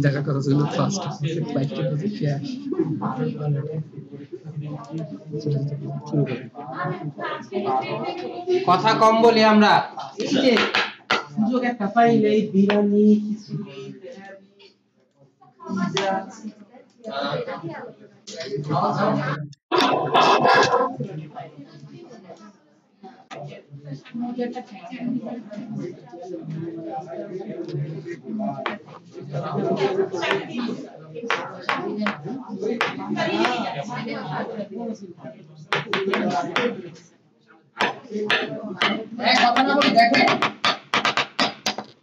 দেখার কথা ছিল ফার্স্ট বাইকটা বুঝি শেষ কথা কম বলি আমরা এই যে সুযোগ একটা পাইলে বিরানি কিছু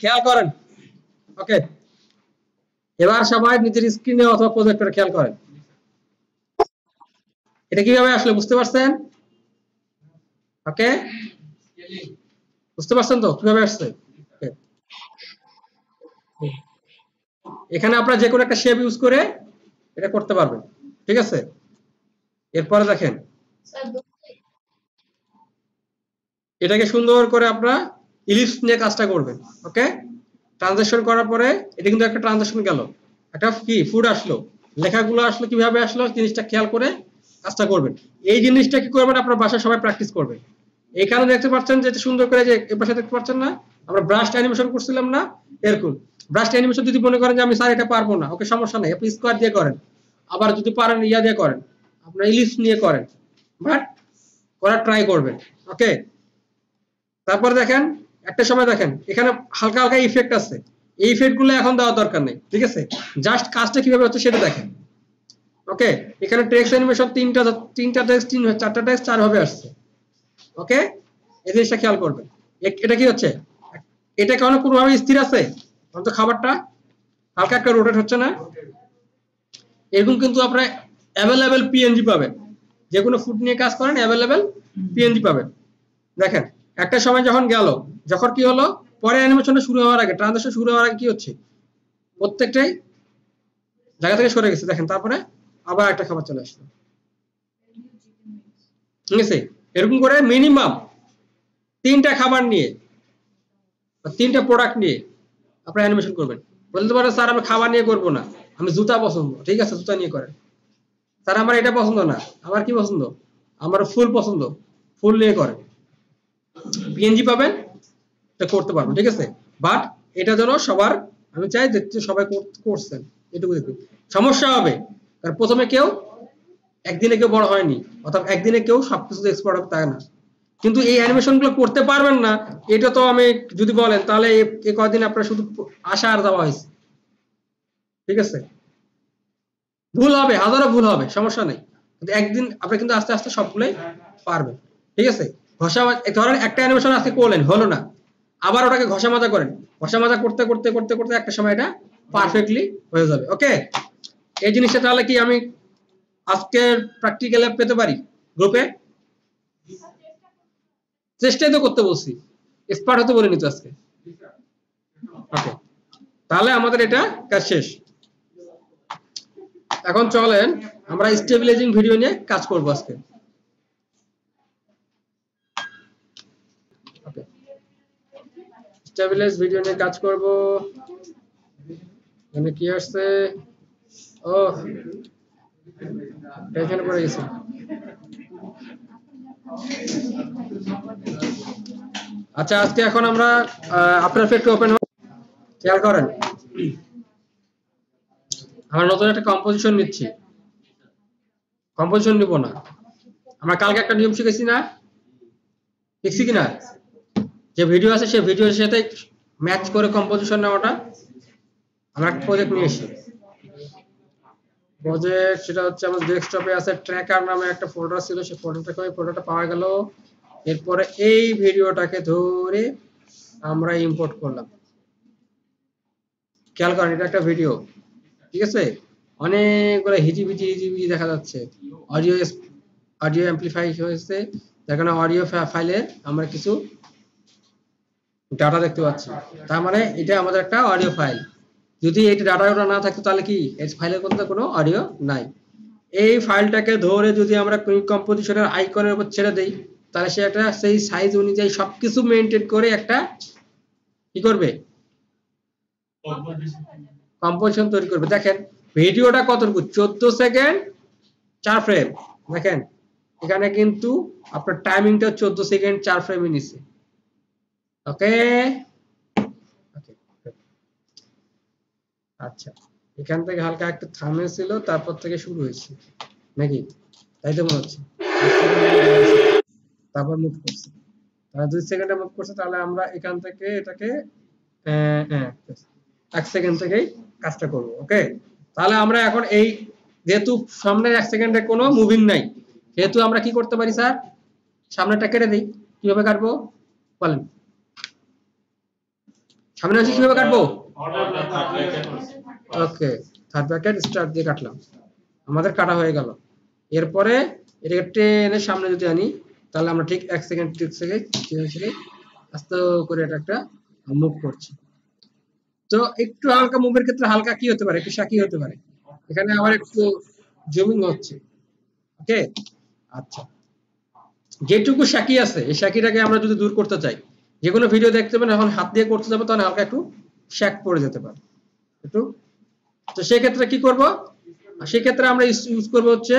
খেয়াল করেন ওকে এবার সবাই নিজের স্ক্রিনে অথবা প্রজেক্টরে খেয়াল করেন এটা কিভাবে আসলে বুঝতে পারছেন ওকে বুঝতে পারছেন তো কিভাবে আসছে এখানে আপনারা যে কোনো একটা শেপ ইউজ করে এটা করতে পারবেন ঠিক আছে এরপরে দেখেন এটাকে সুন্দর করে আপনারা ইলিপস নিয়ে কাজটা করবেন ওকে ট্রানজিশন করার পরে এটা কিন্তু একটা ট্রানজিশন গেল একটা কি ফুড আসলো লেখাগুলো আসলো কিভাবে আসলো জিনিসটা খেয়াল করে কাজটা করবেন এই জিনিসটা কি করবেন আপনারা বাসায় সবাই প্র্যাকটিস করবেন এইখানে দেখতে পাচ্ছেন যে সুন্দর করে যে এই পাশে দেখতে পাচ্ছেন না আমরা ব্রাশ অ্যানিমেশন করছিলাম না এরকম ব্রাশ অ্যানিমেশন যদি মনে করেন যে আমি স্যার এটা পারবো না ওকে সমস্যা নেই আপনি স্কোয়ার দিয়ে করেন আবার যদি পারেন ইয়া দিয়ে করেন আপনারা ইলিপস নিয়ে করেন বাট করার ট্রাই করবেন ওকে তারপর দেখেন একটা সময় দেখেন এখানে হালকা হালকা ইফেক্ট আছে এই ইফেক্ট গুলো এখন দেওয়ার দরকার নেই ঠিক আছে জাস্ট কাজটা কিভাবে হচ্ছে সেটা দেখেন ওকে এখানে টেক্সট অ্যানিমেশন তিনটা টেক্সট চারটা টেক্সট চার ভাবে আসছে ওকে এই জিনিসটা খেয়াল করবেন এটা কি হচ্ছে এটা কেন কোনোভাবে স্থির আছে অন্তত খাবারটা হালকা একটা রোটেট হচ্ছে না এরকম কিন্তু আপনারা অ্যাভেলেবেল পিএনজি পাবেন যে কোনো ফুড নিয়ে কাজ করেন অ্যাভেলেবেল পিএনজি পাবেন দেখেন একটা সময় যখন গেল যখন কি হলো পরে অ্যানিমেশনটা শুরু হওয়ার আগে ট্রানজিশন শুরু হওয়ার আগে কি হচ্ছে প্রত্যেকটাই জায়গা থেকে সরে গেছে দেখেন তারপরে আবার একটা খাবার চলে আসলো ঠিক আছে এরকম করে মিনিমাম তিনটা খাবার নিয়ে বা তিনটা প্রোডাক্ট নিয়ে আপনারা অ্যানিমেশন করবেন বলতে পারেন স্যার আমি খাবার নিয়ে করবো না আমি জুতা পছন্দ ঠিক আছে জুতা নিয়ে করেন স্যার আমার এটা পছন্দ না আমার কি পছন্দ আমার ফুল পছন্দ ফুল নিয়ে করেন পিএনজি পাবেন এটা করতে পারবেন ঠিক আছে বাট এটা যেন সবার আমি চাই যে সবাই করছেন এটুকু দেখুন সমস্যা হবে কারণ প্রথমে কেউ একদিনে কেউ বড় হয়নি অথবা একদিনে কেউ সবকিছু এক্সপার্ট হবে তাই না কিন্তু এই অ্যানিমেশন গুলো করতে পারবেন না এটা তো আমি যদি বলেন তাহলে এই কয়দিন আপনার শুধু আশা আর দেওয়া হয়েছে ঠিক আছে ভুল হবে হাজারো ভুল হবে সমস্যা নেই কিন্তু একদিন আপনি কিন্তু আস্তে আস্তে সবগুলোই পারবেন ঠিক আছে ঘষা ধরেন একটা অ্যানিমেশন আজকে করলেন হলো না আবার ওটাকে ঘষা মাজা করেন ঘষা মাজা করতে করতে করতে করতে একটা সময় এটা পারফেক্টলি হয়ে যাবে ওকে এই জিনিসটা তাহলে কি আমি আজকের প্র্যাকটিক্যালে পেতে পারি গ্রুপে চেষ্টাই তো করতে বলছি এক্সপার্ট হতে বলিনি তো আজকে ওকে তাহলে আমাদের এটা কাজ শেষ এখন চলেন আমরা স্টেবিলাইজিং ভিডিও নিয়ে কাজ করব আজকে ওকে স্টেবিলাইজ ভিডিও নিয়ে কাজ করব এখানে কি আসছে ও এখানে পড়ে গেছে আচ্ছা আজকে এখন আমরা আফটার এফেক্ট ওপেন খেয়াল করেন আমরা নতুন একটা কম্পোজিশন নিচ্ছি কম্পোজিশন নিব না আমরা কালকে একটা নিয়ম শিখেছি না শিখছি কিনা যে ভিডিও আছে সেই ভিডিওর সাথে ম্যাচ করে কম্পোজিশন নেওয়াটা আমরা একটা প্রজেক্ট নিয়ে এসেছি প্রজেক্ট সেটা হচ্ছে আমার ডেস্কটপে আছে ট্র্যাকার নামে একটা ফোল্ডার ছিল সেই ফোল্ডারটা পাওয়া গেল এরপরে এই ভিডিওটাকে ধরে আমরা ইম্পোর্ট করলাম খেয়াল করেন এটা একটা ভিডিও ঠিক আছে অনেকগুলো হিজিবিজি দেখা যাচ্ছে অডিও অ্যাম্পলিফাই হয়েছে যেখানে অডিও ফাইলে আমরা কিছু ডাটা দেখতে পাচ্ছি তার মানে এটা আমাদের একটা অডিও ফাইল যদি এই ডাটাটা না থাকতো তাহলে কি এই ফাইলের মধ্যে কোনো অডিও নাই এই ফাইলটাকে ধরে যদি আমরা কম্পোজিশনের আইকনের উপর ছেড়ে দেই তাহলে সে একটা সেই সাইজ অনুযায়ী সবকিছু মেইনটেইন করে একটা কি করবে কম্পোজিশন তৈরি করবে। দেখেন ভিডিওটা কতটুকু, 14 সেকেন্ড 4 ফ্রেম। দেখেন এখানে কিন্তু আপনার টাইমিংটা 14 সেকেন্ড 4 ফ্রেমে নিছে। ওকে, আচ্ছা এখান থেকে হালকা একটা থামে ছিল, তারপর থেকে শুরু হয়েছে নাকি, তাই তো মনে হচ্ছে। তারপর মুভ করছে, তাহলে 2 সেকেন্ডে মুভ করছে, তাহলে আমরা এখান থেকে এটাকে 1 সেকেন্ড থেকেই কাজটা করব। ওকে, তাহলে আমরা এখন এই যেহেতু সামনের 1 সেকেন্ডে কোনো মুভিং নাই, যেহেতু আমরা কি করতে পারি স্যার, সামনেটা কেটে দিই। কিভাবে কাটবো বলেন, সামনে আছে কিভাবে কাটবো? ওকে, থার্ড ব্র্যাকেট স্টার্ট দিয়ে কাটলাম, আমাদের কাটা হয়ে গেল। এরপরে এটাকে টেনে সামনে যদি আনি, তাহলে আমরা ঠিক 1 সেকেন্ড আস্তে করে এটা একটা মুভ করছি। তো একটু হালকা মুভের ক্ষেত্রে হালকা কি হতে পারে, একটু শাকি হতে পারে, এখানে আবার একটু জুমিং হচ্ছে। ওকে, আচ্ছা যেটুকু শাকি আছে এই শাকিটাকে আমরা যদি দূর করতে চাই, যে কোনো ভিডিও দেখতে পাবেন এখন হাত দিয়ে করতে যাবো, তখন হালকা একটু শ্যাক পড়ে যেতে পারে একটু। তো সেই ক্ষেত্রে কি করব, সেই ক্ষেত্রে আমরা ইউজ করব হচ্ছে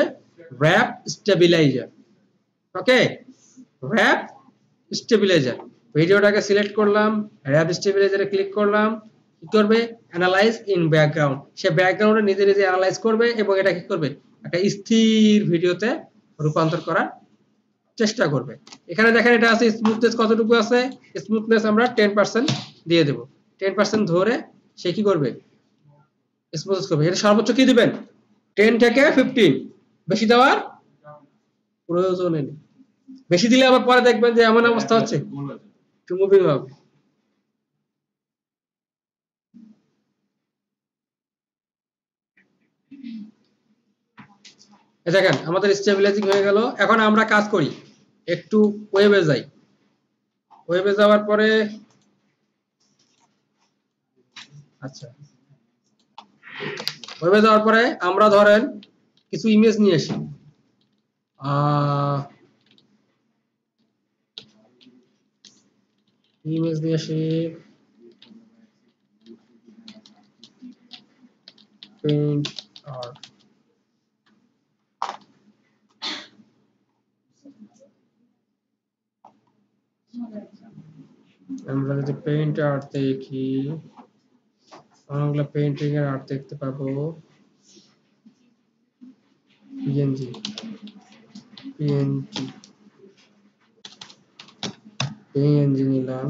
র‍্যাপ স্টেবিলাইজার। ওকে, র‍্যাপ স্টেবিলাইজার, ভিডিওটাকে সিলেক্ট করলাম, র‍্যাপ স্টেবিলাইজারে ক্লিক করলাম, কি করবে অ্যানালাইজ ইন ব্যাকগ্রাউন্ড, সে ব্যাকগ্রাউন্ডে নিজে নিজে অ্যানালাইজ করবে এবং এটা কি করবে একটা স্থির ভিডিওতে রূপান্তর করার চেষ্টা করবে। এখানে দেখেন এটা আছে স্মুথনেস কতটুকু আছে, স্মুথনেস আমরা 10% দিয়ে দেব, 10% ধরে সে কি করবে স্মুথ করবে। এটা সর্বোচ্চ কি দিবেন 10 থেকে 15, বেশি দেওয়ার প্রয়োজন নেই, বেশি দিলে আবার পরে দেখবেন যে এমন অবস্থা হচ্ছে একটু মুভিং হবে। দেখেন আমাদের স্টেবিলাইজিং হয়ে গেল। এখন আমরা কাজ করি, একটু ওয়েবে যাই, ওয়েবে যাওয়ার পরে আচ্ছা ওয়েবে যাওয়ার পরে আমরা ধরেন কিছু ইমেজ নিয়ে আসি, ইমেজ নিয়ে আসি, পেইন্ট আর আমরা যদি পেইন্ট আর্ট দেখি, অনেকগুলো পেইন্টিং এর আর্ট দেখতে পাবো। পিএনজি পিএনজি পিএনজি নিলাম,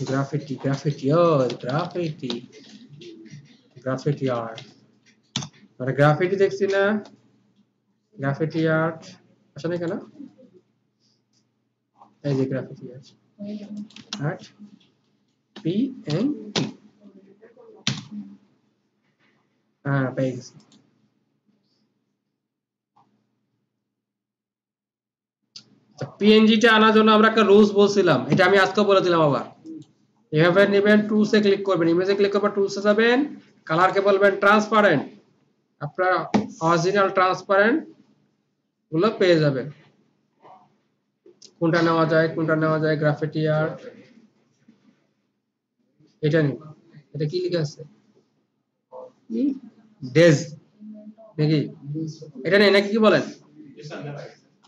গ্রাফিটি গ্রাফিটি ও গ্রাফিটি গ্রাফিটি আর্ট, মানে গ্রাফিটি দেখছি না, গ্রাফিটি আর্ট আসলে কেন এই যে গ্রাফিটি আর্ট পিএনজি, হ্যাঁ পেয়ে গেছি। পিএনজিটা আনার জন্য আমরা একটা রুলস বলছিলাম, এটা আমি আজকে বলে দিলাম আবার। এভাবে নেবেন, টুলসে ক্লিক করবেন, ইমেজে ক্লিক করবেন, টুলসে যাবেন, কালারকে বলবেন ট্রান্সপারেন্ট, আপনারা অরিজিনাল ট্রান্সপারেন্ট গুলো পেয়ে যাবেন। কোনটা নেওয়া যায় গ্রাফিটি আর্ট, এটা নিন, এটা কি লেখা আছে ডেজ নাকি, এটা নেই নাকি কি বলেন?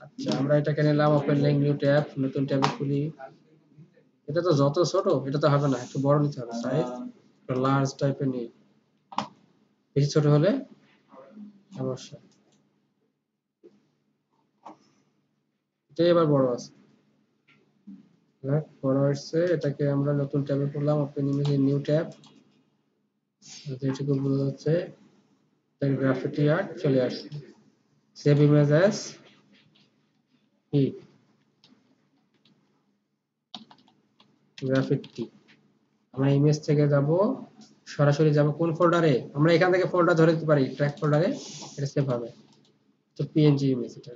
আচ্ছা আমরা এটাকে নিলাম, ওপেন লিংক নিউ ট্যাব, নতুন ট্যাবে খুলি। এটা তো যত ছোট এটা তো হবে না, একটু বড় নিতে হবে, সাইজ লার্জ টাইপের নেই, বেশি ছোট হলে সমস্যা। এটাই এবার বড় আছে, বড় হচ্ছে, এটাকে আমরা নতুন ট্যাবে করলাম, ওপেন ইমেজ নিউ ট্যাব, যেটুকু বোঝা যাচ্ছে গ্রাফিটি আর্ট চলে আসছে, সেভ ইমেজ অ্যাজ গ্রাফিটি। আমরা ইমেজ থেকে যাব, সরাসরি যাব কোন ফোল্ডারে, আমরা এখান থেকে ফোল্ডার ধরে দিতে পারি, ট্র্যাক ফোল্ডারে এটা সেভ হবে, তো পিএনজি ইমেজ এটা।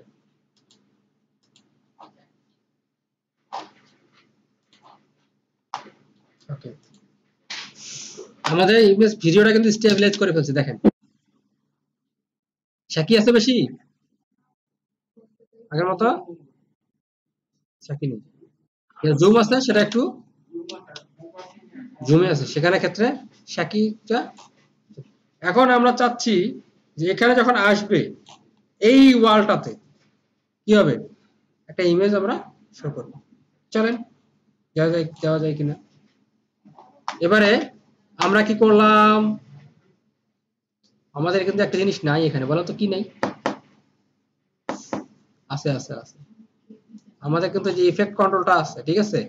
ওকে, আমাদের ইমেজ ভিডিওটা কিন্তু স্টেবিলাইজ করে ফেলছে, দেখেন শাকি আছে বেশি আগের মতো, শাকি নেই, জুম আছে সেটা একটু জুমে আছে, সেখানে ক্ষেত্রে শাকিটা। এখন আমরা চাচ্ছি যে এখানে যখন আসবে এই ওয়ালটাতে কি হবে, একটা ইমেজ আমরা শো করব। চলেন দেওয়া যায় কিনা। এবারে আমরা কি করলাম, আমাদের কিন্তু একটা জিনিস নাই এখানে, বলো তো কি নাই? আছে আছে আছে, আমাদের কিন্তু যে ইফেক্ট কন্ট্রোলটা আছে, ঠিক আছে,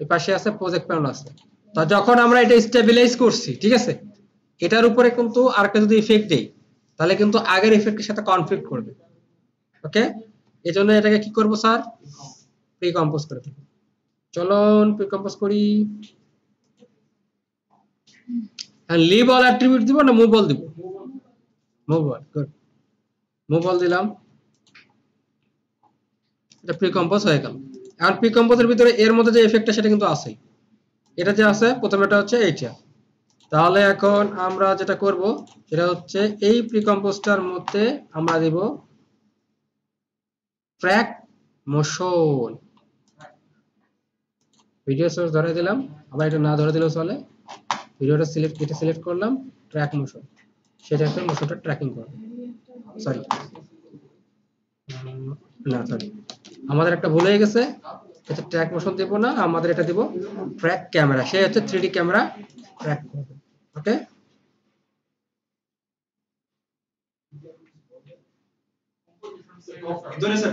এই পাশে আছে প্রজেক্ট প্যানেল আছে। তো যখন আমরা এটা স্টেবিলাইজ করছি, ঠিক আছে, এটার উপরে কিন্তু আরেকটা যদি ইফেক্ট দেই তাহলে কিন্তু আগের ইফেক্টের সাথে কনফ্লিক্ট করবে। ওকে, এজন্য এটাকে কি করব স্যার, প্রি কম্পোজ করে দেব। চলুন প্রি কম্পোজ করি। লিভ অল অ্যাট্রিবিউট দিব না মুভ অল দিব? Move all, good, move all দিলাম, এটা প্রি কম্পোজ হয়ে গেল। এখন প্রি কম্পোজের ভিতরে এর মধ্যে যে ইফেক্টটা সেটা কিন্তু আছে, এটা যে আছে প্রথমে, এটা হচ্ছে এইটা। তাহলে এখন আমরা যেটা করব সেটা হচ্ছে এই প্রি কম্পোজটার মধ্যে আমরা দেব ট্র্যাক মোশন। ভিডিও সোর্স ধরে দিলাম, আবার এটা না ধরে দিলেও চলে। ভিডিওটা সিলেক্ট করলাম, ট্র্যাক মোশন, সেটা একটা মোশনটা ট্র্যাকিং করবে। সরি, না সরি, আমাদের একটা ভুল হয়ে গেছে, এটা ট্র্যাক মোশন দেব না, আমাদের এটা দেব ট্র্যাক ক্যামেরা, সে হচ্ছে 3D ক্যামেরা ট্র্যাক করবে। ওকে,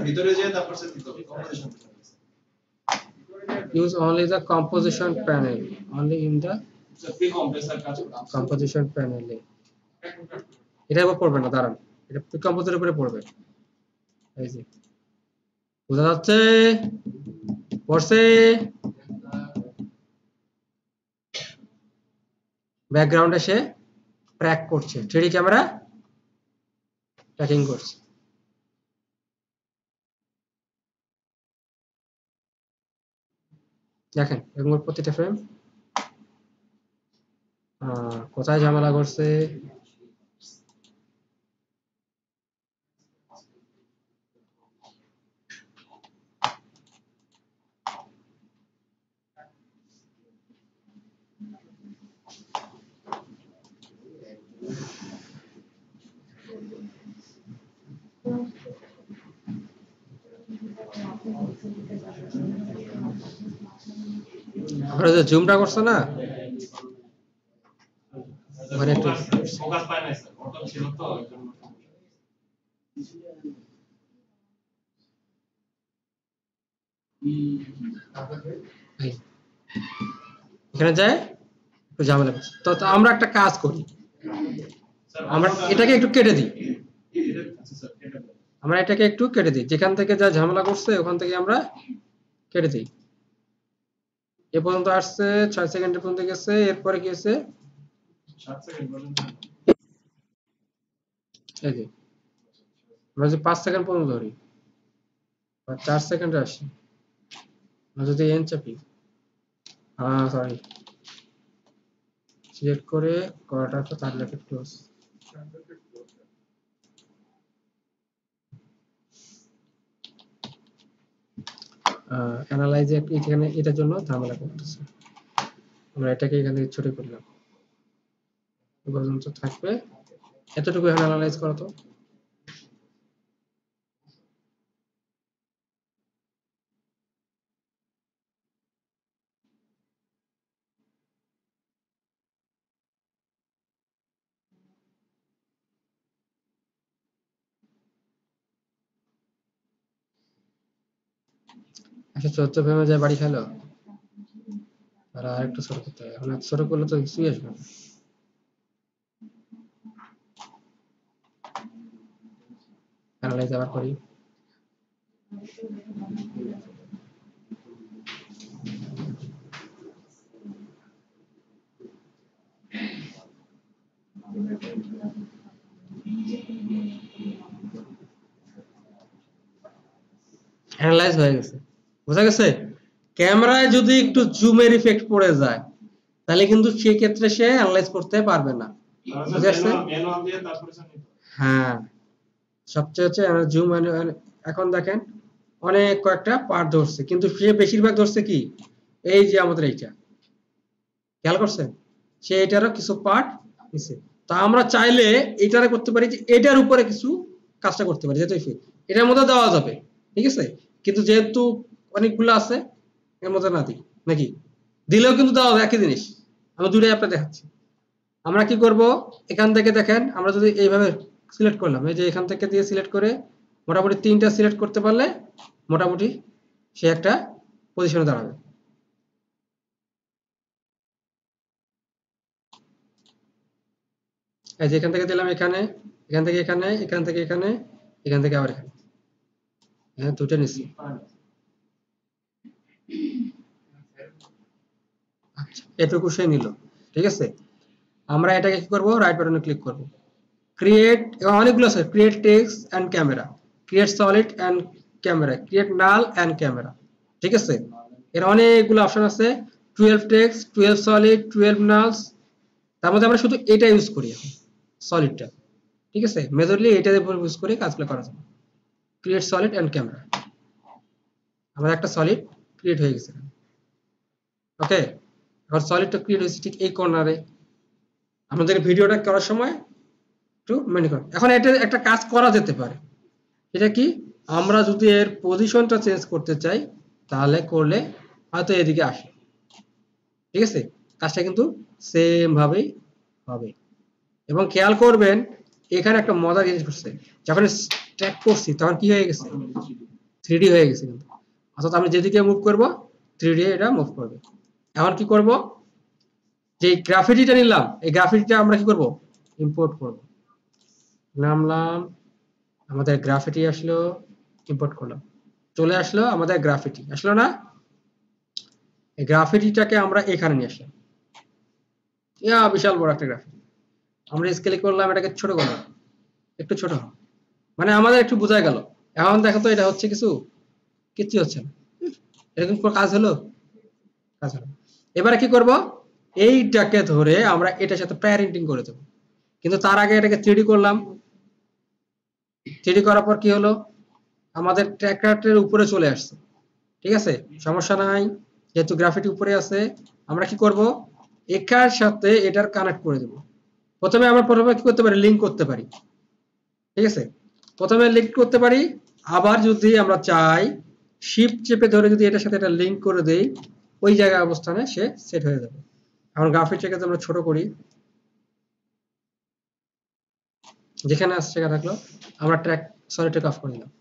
ভিতরে যে তারপর সে দিতে হবে composition. use only the composition panel, only in the pre compressor কাজ করবে composition panel এ। এটা এবার পড়বে না, দাঁড়ান, এটা প্রি কম্পোজের উপরে পড়বে। এই যে বোঝা যাচ্ছে, পড়ছে, ব্যাকগ্রাউন্ডে সে ট্র্যাক করছে, 3D ক্যামেরা ট্র্যাকিং করছে। দেখেন এরকম প্রতিটা ফ্রেম কোথায় ঝামেলা করছে। আপনারা যে জুমটা করছে না, ওখানে একটু ফোকাস পায় না স্যার, অটো ছিল তো এজন্য। এই, এখানে যায় একটু ঝামেলা করছে। তো তো আমরা একটা কাজ করি, আমরা এটাকে একটু কেটে দিই, আচ্ছা স্যার, এটা আমরা এটাকে একটু কেটে দিই, যেখান থেকে যা ঝামেলা করছে ওখান থেকে আমরা কেটে দিই। এ পর্যন্ত আসছে 6 সেকেন্ড পর্যন্ত গেছে, এরপরে কি হয়েছে, 7 সেকেন্ড পর্যন্ত। এই যে আমরা যদি 5 সেকেন্ড পর্যন্ত ধরি বা 4 সেকেন্ডে আসি, আমরা যদি এন চাপি, সরি, সিলেক্ট করে করাটা তো তার লেখা ক্লোজ, অ্যানালাইজ এখানে এটার জন্য ঝামেলা করতেছে। আমরা এটাকে এখান থেকে ছোট করলাম, এ পর্যন্ত থাকবে, এতটুকু এখন অ্যানালাইজ করো তো। আচ্ছা 14 ফ্রেমে যায় বাড়ি খেলো, আর একটু ছোট করতে হবে, এখন ছোট করলে তো কিছুই আসবে না। অ্যানালাইজ আবার করি, অ্যানালাইজ হয়ে গেছে, বোঝা গেছে। ক্যামেরায় যদি একটু জুমের ইফেক্ট পড়ে যায় তাহলে কিন্তু সেই ক্ষেত্রে সে অ্যানালাইজ করতে পারবে না, বুঝা গেছে। ম্যানুয়াল দিয়ে তারপরে স্যার নিতে হবে। হ্যাঁ, সবচেয়ে হচ্ছে জুম। এখন দেখেন অনেক কয়েকটা পার্ট ধরছে, কিন্তু সে বেশিরভাগ ধরছে কি এই যে আমাদের এইটা, খেয়াল করছেন, সে এটারও কিছু পার্ট নিছে। তা আমরা চাইলে এটারে করতে পারি যে এটার উপরে কিছু কাজটা করতে পারি, যেহেতু এটার মধ্যে দেওয়া যাবে, ঠিক আছে, কিন্তু যেহেতু অনেকগুলো আছে এর মধ্যে না দিই, নাকি দিলেও কিন্তু দেওয়া হবে একই জিনিস। আমি দুটোই আপনার দেখাচ্ছি। আমরা কি করব, এখান থেকে দেখেন আমরা যদি এইভাবে সিলেক্ট করলাম, এই যে এখান থেকে দিয়ে সিলেক্ট করে মোটামুটি 3টা সিলেক্ট করতে পারলে মোটামুটি সে একটা পজিশনে দাঁড়াবে। এই যে এখান থেকে দিলাম এখানে, এখান থেকে এখানে, এখান থেকে এখানে, এখান থেকে আবার এখানে, হ্যাঁ দুটো নিচ্ছি। আচ্ছা, এটুকু সে নিল, ঠিক আছে। আমরা এটাকে কি করব, রাইট বাটনে ক্লিক করব, ক্রিয়েট, এবং অনেকগুলো আছে, create text and camera, create solid and camera, create null and camera, ঠিক আছে। এর অনেকগুলো অপশন আছে, 12 টেক্সট, 12 সলিড, 12 নালস। তার মধ্যে আমরা শুধু এটা ইউজ করি এখন, সলিডটা, ঠিক আছে, মেজরলি এটা ইউজ করে কাজগুলো করা যাবে। ক্রিয়েট সলিড এন্ড ক্যামেরা, আমাদের একটা সলিড ক্রিয়েট হয়ে গেছে, ওকে। এখন সলিডটা ক্রিয়েট হয়েছে ঠিক এই কর্নারে, আমাদের ভিডিওটা করার সময় একটু মেনে করুন। এখন এটা একটা কাজ করা যেতে পারে, এটা কি, আমরা যদি এর পজিশনটা চেঞ্জ করতে চাই তাহলে করলে হয়তো এদিকে আসে, ঠিক আছে, কাজটা কিন্তু সেম ভাবেই হবে। এবং খেয়াল করবেন এখানে একটা মজার জিনিস করছে, যখন ট্র্যাক করছি তখন কি হয়ে গেছে, 3D হয়ে গেছে কিন্তু, অর্থাৎ আমি যেদিকে মুভ করব 3D এটা মুভ করবে। এখন কি করব, যে গ্রাফিটিটা নিলাম, এই গ্রাফিটিটা আমরা কি করব, ইম্পোর্ট করব। নামলাম, আমাদের গ্রাফিটি আসলো, ইম্পোর্ট করলাম, চলে আসলো আমাদের গ্রাফিটি, আসলো না, এই গ্রাফিটিটাকে আমরা এখানে নিয়ে আসলাম, ইয়া বিশাল বড় একটা গ্রাফিটি, আমরা স্কেল করলাম, এটাকে ছোট করলাম, একটু ছোট, মানে আমাদের একটু বোঝা গেল। এখন দেখো তো এটা হচ্ছে কিছু হচ্ছে না, এরকম কোনো কাজ হলো, কাজ হলো। এবারে কি করব, এইটাকে ধরে আমরা এটার সাথে প্যারেন্টিং করে দেবো, কিন্তু তার আগে এটাকে 3D করলাম। 3D করার পর কি হলো, আমাদের ট্র্যাক্টরের উপরে চলে আসছে, ঠিক আছে, সমস্যা নাই, যেহেতু গ্রাফিটি উপরে আছে। আমরা কি করব, একার সাথে এটার কানেক্ট করে দেব। প্রথমে কি করতে পারি, লিংক করতে পারি, ঠিক আছে, প্রথমে লিংক করতে পারি, আবার যদি আমরা চাই শিফট চেপে ধরে যদি এটার সাথে এটা লিংক করে দেই, ওই জায়গায় অবস্থানে সে সেট হয়ে যাবে। এখন গ্রাফিকটাকে আমরা ছোট করি, যেখানে আসছে সেখানে থাকলো, আমরা ট্র্যাক সলিডটাকে অফ করে দিলাম,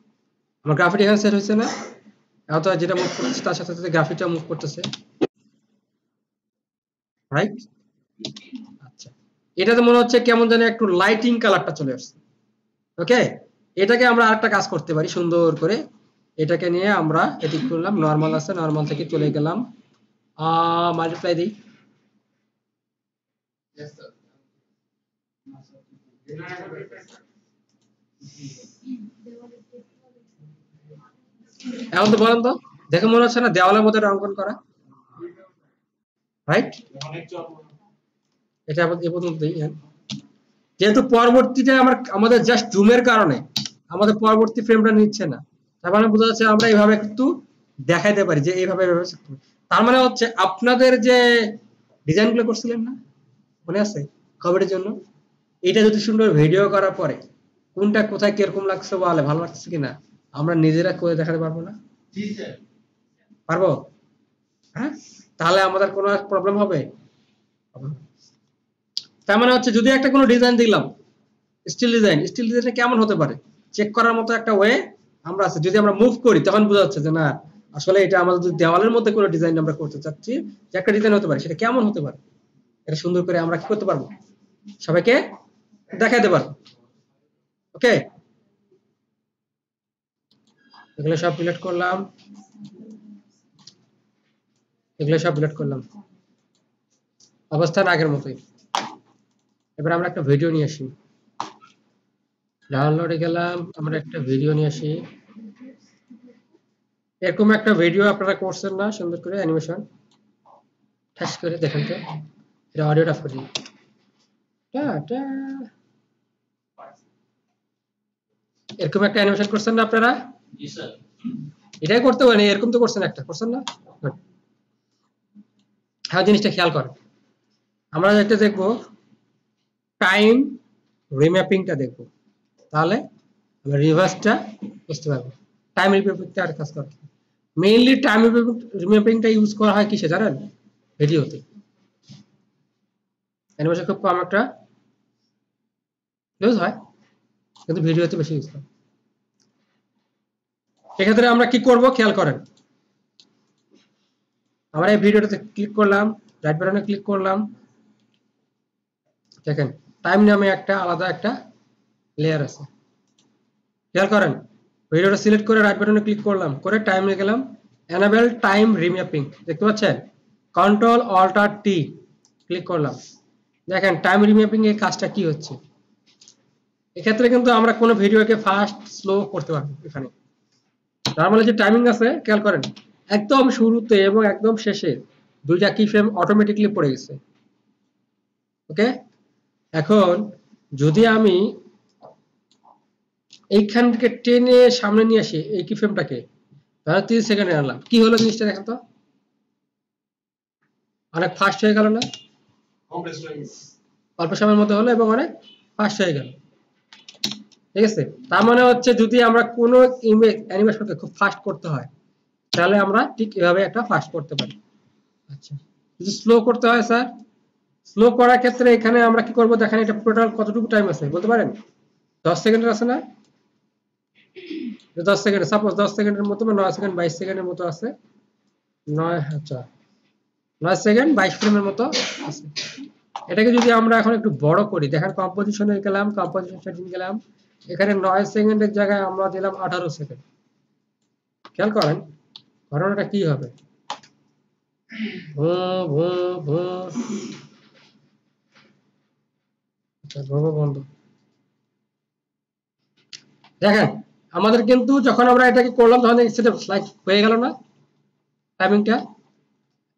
আমার গ্রাফিক এখানে সেট হয়েছে না, এখন তো যেটা মুভ করতেছে তার সাথে সাথে গ্রাফিকটা মুভ করতেছে, রাইট। আচ্ছা, এটাতে মনে হচ্ছে কেমন জানি একটু লাইটিং কালারটা চলে আসছে, ওকে। এটাকে আমরা আরেকটা কাজ করতে পারি সুন্দর করে, এটাকে নিয়ে আমরা এডিট করলাম, নরমাল আছে, নরমাল থেকে চলে গেলাম মাল্টিপ্লাই দিই, এখন তো বলেন তো, দেখে মনে হচ্ছে না দেওয়ালের মধ্যে অঙ্কন করা, রাইট। অনেক চল এটা এ পর্যন্ত দিই, হ্যাঁ। যেহেতু পরবর্তীতে আমাদের জাস্ট জুমের কারণে আমাদের পরবর্তী ফ্রেমটা নিচ্ছে না, তার মানে বোঝা যাচ্ছে আমরা এইভাবে একটু দেখাইতে পারি যে এইভাবে এইভাবে। তার মানে হচ্ছে আপনাদের যে ডিজাইনগুলো করছিলেন না, মনে আছে কবের জন্য, এটা যদি সুন্দর ভিডিও করার পরে কোনটা কোথায় কিরকম লাগছে বলে, ভালো লাগছে কিনা আমরা নিজেরা করে দেখাতে পারবো না, পারবো, হ্যাঁ, তাহলে আমাদের কোনো প্রবলেম হবে। তার মানে হচ্ছে যদি একটা কোনো ডিজাইন দিলাম, স্টিল ডিজাইনটা কেমন হতে পারে চেক করার মতো একটা ওয়ে আমরা আছে, যদি আমরা মুভ করি তখন বোঝা যাচ্ছে যে না আসলে এটা আমাদের যদি দেওয়ালের মধ্যে কোনো ডিজাইন আমরা করতে চাচ্ছি, যে একটা ডিজাইন হতে পারে সেটা কেমন হতে পারে, এটা সুন্দর করে আমরা কি করতে পারবো, সবাইকে দেখাতে পারবো, ওকে। এগুলো সব ডিলিট করলাম, অবস্থান আগের মতোই। এবার আমরা একটা ভিডিও নিয়ে আসি, ডাউনলোডে গেলাম, আমরা একটা ভিডিও নিয়ে আসি, এরকম একটা ভিডিও আপনারা করছেন না সুন্দর করে অ্যানিমেশন ঠাস করে, দেখেন তো, এটা অডিওটা করি, এরকম একটা অ্যানিমেশন করছেন না আপনারা, জি স্যার। এটাই করতে পারেন, এরকম তো করছেন, একটা করছেন না? Good. হ্যাঁ, জিনিসটা খেয়াল করেন। আমরা যেটা দেখবো টাইম রিম্যাপিংটা দেখবো, তাহলে আমরা রিভার্সটা বুঝতে পারবো। টাইম রিম্যাপিংটা আর কাজ করে মেইনলি টাইম রিম্যাপিংটা ইউজ করা হয় কিসে জানেন? ভিডিওতে। অ্যানিমেশন খুব কম একটা ইউজ হয়, কিন্তু ভিডিওতে বেশি ইউজ হয়। এক্ষেত্রে আমরা কি করব খেয়াল করেন। আমরা এই ভিডিওটাতে ক্লিক করলাম, রাইট বাটনে ক্লিক করলাম, দেখেন টাইম নামে একটা আলাদা একটা লেয়ার আছে, খেয়াল করেন। ভিডিওটা সিলেক্ট করে রাইট বাটনে ক্লিক করলাম, করে টাইমে গেলাম, এনেবল টাইম রিম্যাপিং দেখতে পাচ্ছেন, কন্ট্রোল অল্টার টি ক্লিক করলাম, দেখেন টাইম রিম্যাপিং এর কাজটা কি হচ্ছে। এক্ষেত্রে কিন্তু আমরা কোনো ভিডিওকে ফাস্ট স্লো করতে পারবো। এখানে নরমালি যে টাইমিং আছে খেয়াল করেন, একদম শুরুতে এবং একদম শেষে দুইটা কি ফ্রেম অটোমেটিকলি পড়ে গেছে। ওকে, এখন যদি আমি এইখান থেকে টেনে সামনে নিয়ে আসি এই কি ফ্রেমটাকে, তাহলে 30 সেকেন্ডে আনলাম, কি হলো জিনিসটা দেখেন তো, অনেক ফাস্ট হয়ে গেল না? অল্প সময়ের মধ্যে হলো এবং অনেক ফাস্ট হয়ে গেল। ঠিক আছে, তার মানে হচ্ছে যদি আমরা কোনো ইমেজ অ্যানিমেশনকে খুব ফাস্ট করতে হয়, তাহলে আমরা ঠিক এভাবে একটা ফাস্ট করতে পারি। আচ্ছা, যদি স্লো করতে হয় স্যার, স্লো করার ক্ষেত্রে এখানে আমরা কি করব দেখেন, এটা টোটাল কতটুকু টাইম আছে বলতে পারেন? 10 সেকেন্ডের আছে না? 10 সেকেন্ড, সাপোজ 10 সেকেন্ডের মতো বা 9 সেকেন্ড 22 সেকেন্ডের মতো আছে। 9, আচ্ছা 9 সেকেন্ড 22 ফ্রেমের মতো আছে। এটাকে যদি আমরা এখন একটু বড় করি, দেখেন কম্পোজিশনে গেলাম, কম্পোজিশন সেটিং গেলাম, এখানে 9 সেকেন্ডের জায়গায় আমরা দিলাম 18 সেকেন্ড। খেয়াল করেন ঘটনাটা কি হবে। বন্ধ, দেখেন আমাদের কিন্তু যখন আমরা এটাকে করলাম তখন সেটা স্লাইড হয়ে গেল না টাইমিংটা।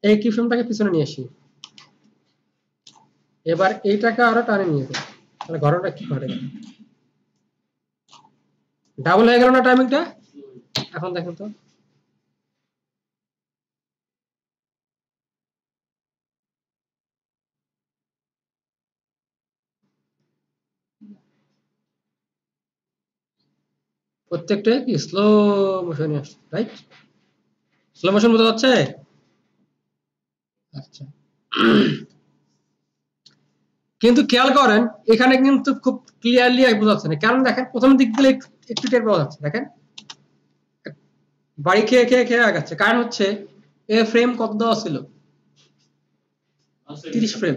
এই কি ফ্রেমটাকে পিছনে নিয়ে আসি, এবার এইটাকে আরো টানে নিয়ে যাই, তাহলে ঘটনাটা কি ঘটে গেল, ডাবল হয়ে গেল না টাইমিংটা? এখন দেখেন তো, প্রত্যেকটাই কি স্লো মোশনে আসছে, রাইট? স্লো মোশন বোঝা যাচ্ছে? আচ্ছা, কিন্তু খেয়াল করেন এখানে কিন্তু খুব ক্লিয়ারলি বোঝা যাচ্ছে না, কারণ দেখেন প্রথম দিক দিলে একটু টের পাওয়া যাচ্ছে, দেখেন বাড়ি খেয়ে খেয়ে খেয়ে আগাচ্ছে, কারণ হচ্ছে এ ফ্রেম কত দেওয়া ছিল? 30 ফ্রেম,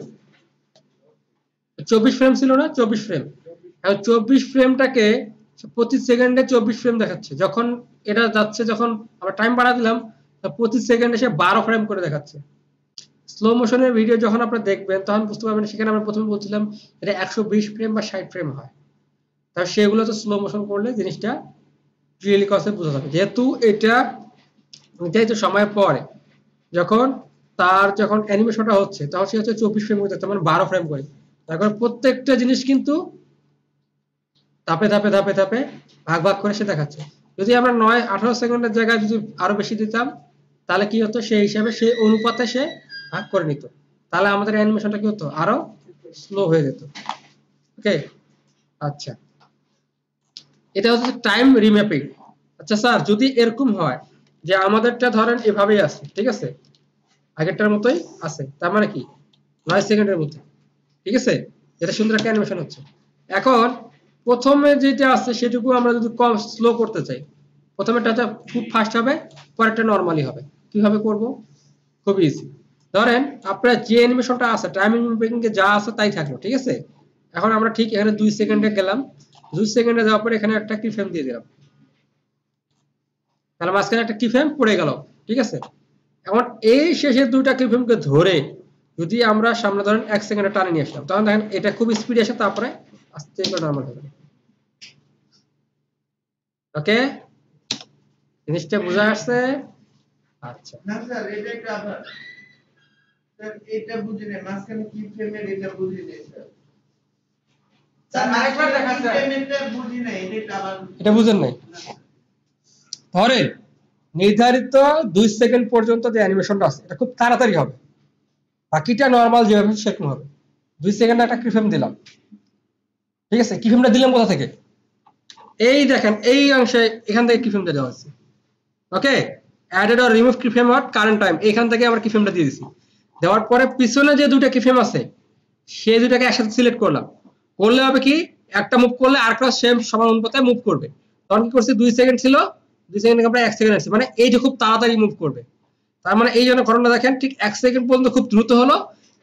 24 ফ্রেম ছিল না? 24 ফ্রেম। এখন 24 ফ্রেমটাকে প্রতি সেকেন্ডে 24 ফ্রেম দেখাচ্ছে, যখন এটা যাচ্ছে, যখন আমরা টাইম বাড়া দিলাম প্রতি সেকেন্ডে সে 12 ফ্রেম করে দেখাচ্ছে। স্লো মোশনের ভিডিও যখন আপনারা দেখবেন তখন বুঝতে পারবেন, সেখানে আমরা প্রথমে বলছিলাম এটা 120 ফ্রেম বা 60 ফ্রেম হয়, তাহলে সেগুলো তো স্লো মোশন করলে জিনিসটা ক্লিয়ারলি কনসেপ্ট বোঝা যাবে, যেহেতু এটা নির্ধারিত সময়ের পরে যখন তার যখন অ্যানিমেশনটা হচ্ছে তখন সে হচ্ছে 24 ফ্রেম করে দেখতে, মানে 12 ফ্রেম করে। তারপর প্রত্যেকটা জিনিস কিন্তু ধাপে ধাপে ধাপে ধাপে ভাগ ভাগ করে সে দেখাচ্ছে। যদি আমরা 9-18 সেকেন্ডের জায়গায় যদি আরো বেশি দিতাম, তাহলে কি হতো, সেই হিসাবে সেই অনুপাতে সে ভাগ করে নিত, তাহলে আমাদের অ্যানিমেশনটা কি হতো, আরো স্লো হয়ে যেত। ওকে, আচ্ছা, এটা হচ্ছে টাইম রিম্যাপিং। আচ্ছা স্যার, যদি এরকম হয় যে আমাদেরটা ধরেন এভাবেই আছে, ঠিক আছে, আগেরটার মতোই আছে, তার মানে কি 9 সেকেন্ডের মধ্যে, ঠিক আছে, এটা সুন্দর একটা অ্যানিমেশন হচ্ছে। এখন প্রথমে যেটা আছে সেটুকু আমরা যদি কম স্লো করতে চাই, প্রথমেটা খুব ফাস্ট হবে, পরেরটা নরমালি হবে। কিভাবে করব? খুব ইজি। ধরেন আপনার যে অ্যানিমেশনটা আছে টাইমিং এ যা আছে তাই থাকলো, ঠিক আছে। এখন আমরা ঠিক এখানে 2 সেকেন্ডে গেলাম, 2 সেকেন্ডে যাওয়ার পরে এখানে একটা কি ফ্রেম দিয়ে দিলাম, তাহলে মাঝখানে একটা কি ফ্রেম পড়ে গেল, ঠিক আছে। এখন এই শেষের দুইটা কি ফ্রেমকে ধরে যদি আমরা সামনে ধরেন 1 সেকেন্ডে টানে নিয়ে আসলাম, তখন দেখেন এটা খুব স্পিড আসে, তারপরে আস্তে করে নরমাল হয়ে যাবে। ওকে, জিনিসটা বোঝা আসছে? আচ্ছা, না স্যার, এটা একটা আবার স্যার এটা বুঝি না, মাঝখানে কি ফ্রেমের এটা বুঝি না স্যার। স্যার আরেকবার দেখান স্যার, ফ্রেমেরটা বুঝি না, এটা আবার এটা বুঝেন নাই? ধরে নির্ধারিত 2 সেকেন্ড পর্যন্ত যে অ্যানিমেশনটা আছে এটা খুব তাড়াতাড়ি হবে, বাকিটা নরমাল যেভাবে সেরকম হবে। 2 সেকেন্ড একটা কিফ্রেম দিলাম, ঠিক আছে? কিফ্রেমটা দিলাম কোথা থেকে? এই দেখেন এই অংশে এখান থেকে কিফ্রেমটা দেওয়া আছে। Okay, added or remove keyframe or current time, এখান থেকে আমরা কিফ্রেমটা দিয়ে দিছি। দেওয়ার পরে পিছনে যে দুটো কিফ্রেম আছে সেই দুটাকে একসাথে সিলেক্ট করলাম, করলে হবে কি একটা মুভ করলে আরেকটা সেম সমান অনুপাতে মুভ করবে। তখন কি করছি 2 সেকেন্ড ছিল, 2 সেকেন্ড থেকে আমরা 1 সেকেন্ড আসছে, মানে এই যে খুব তাড়াতাড়ি মুভ করবে। তার মানে এই জন্য ঘটনা দেখেন ঠিক 1 সেকেন্ড পর্যন্ত খুব দ্রুত হলো,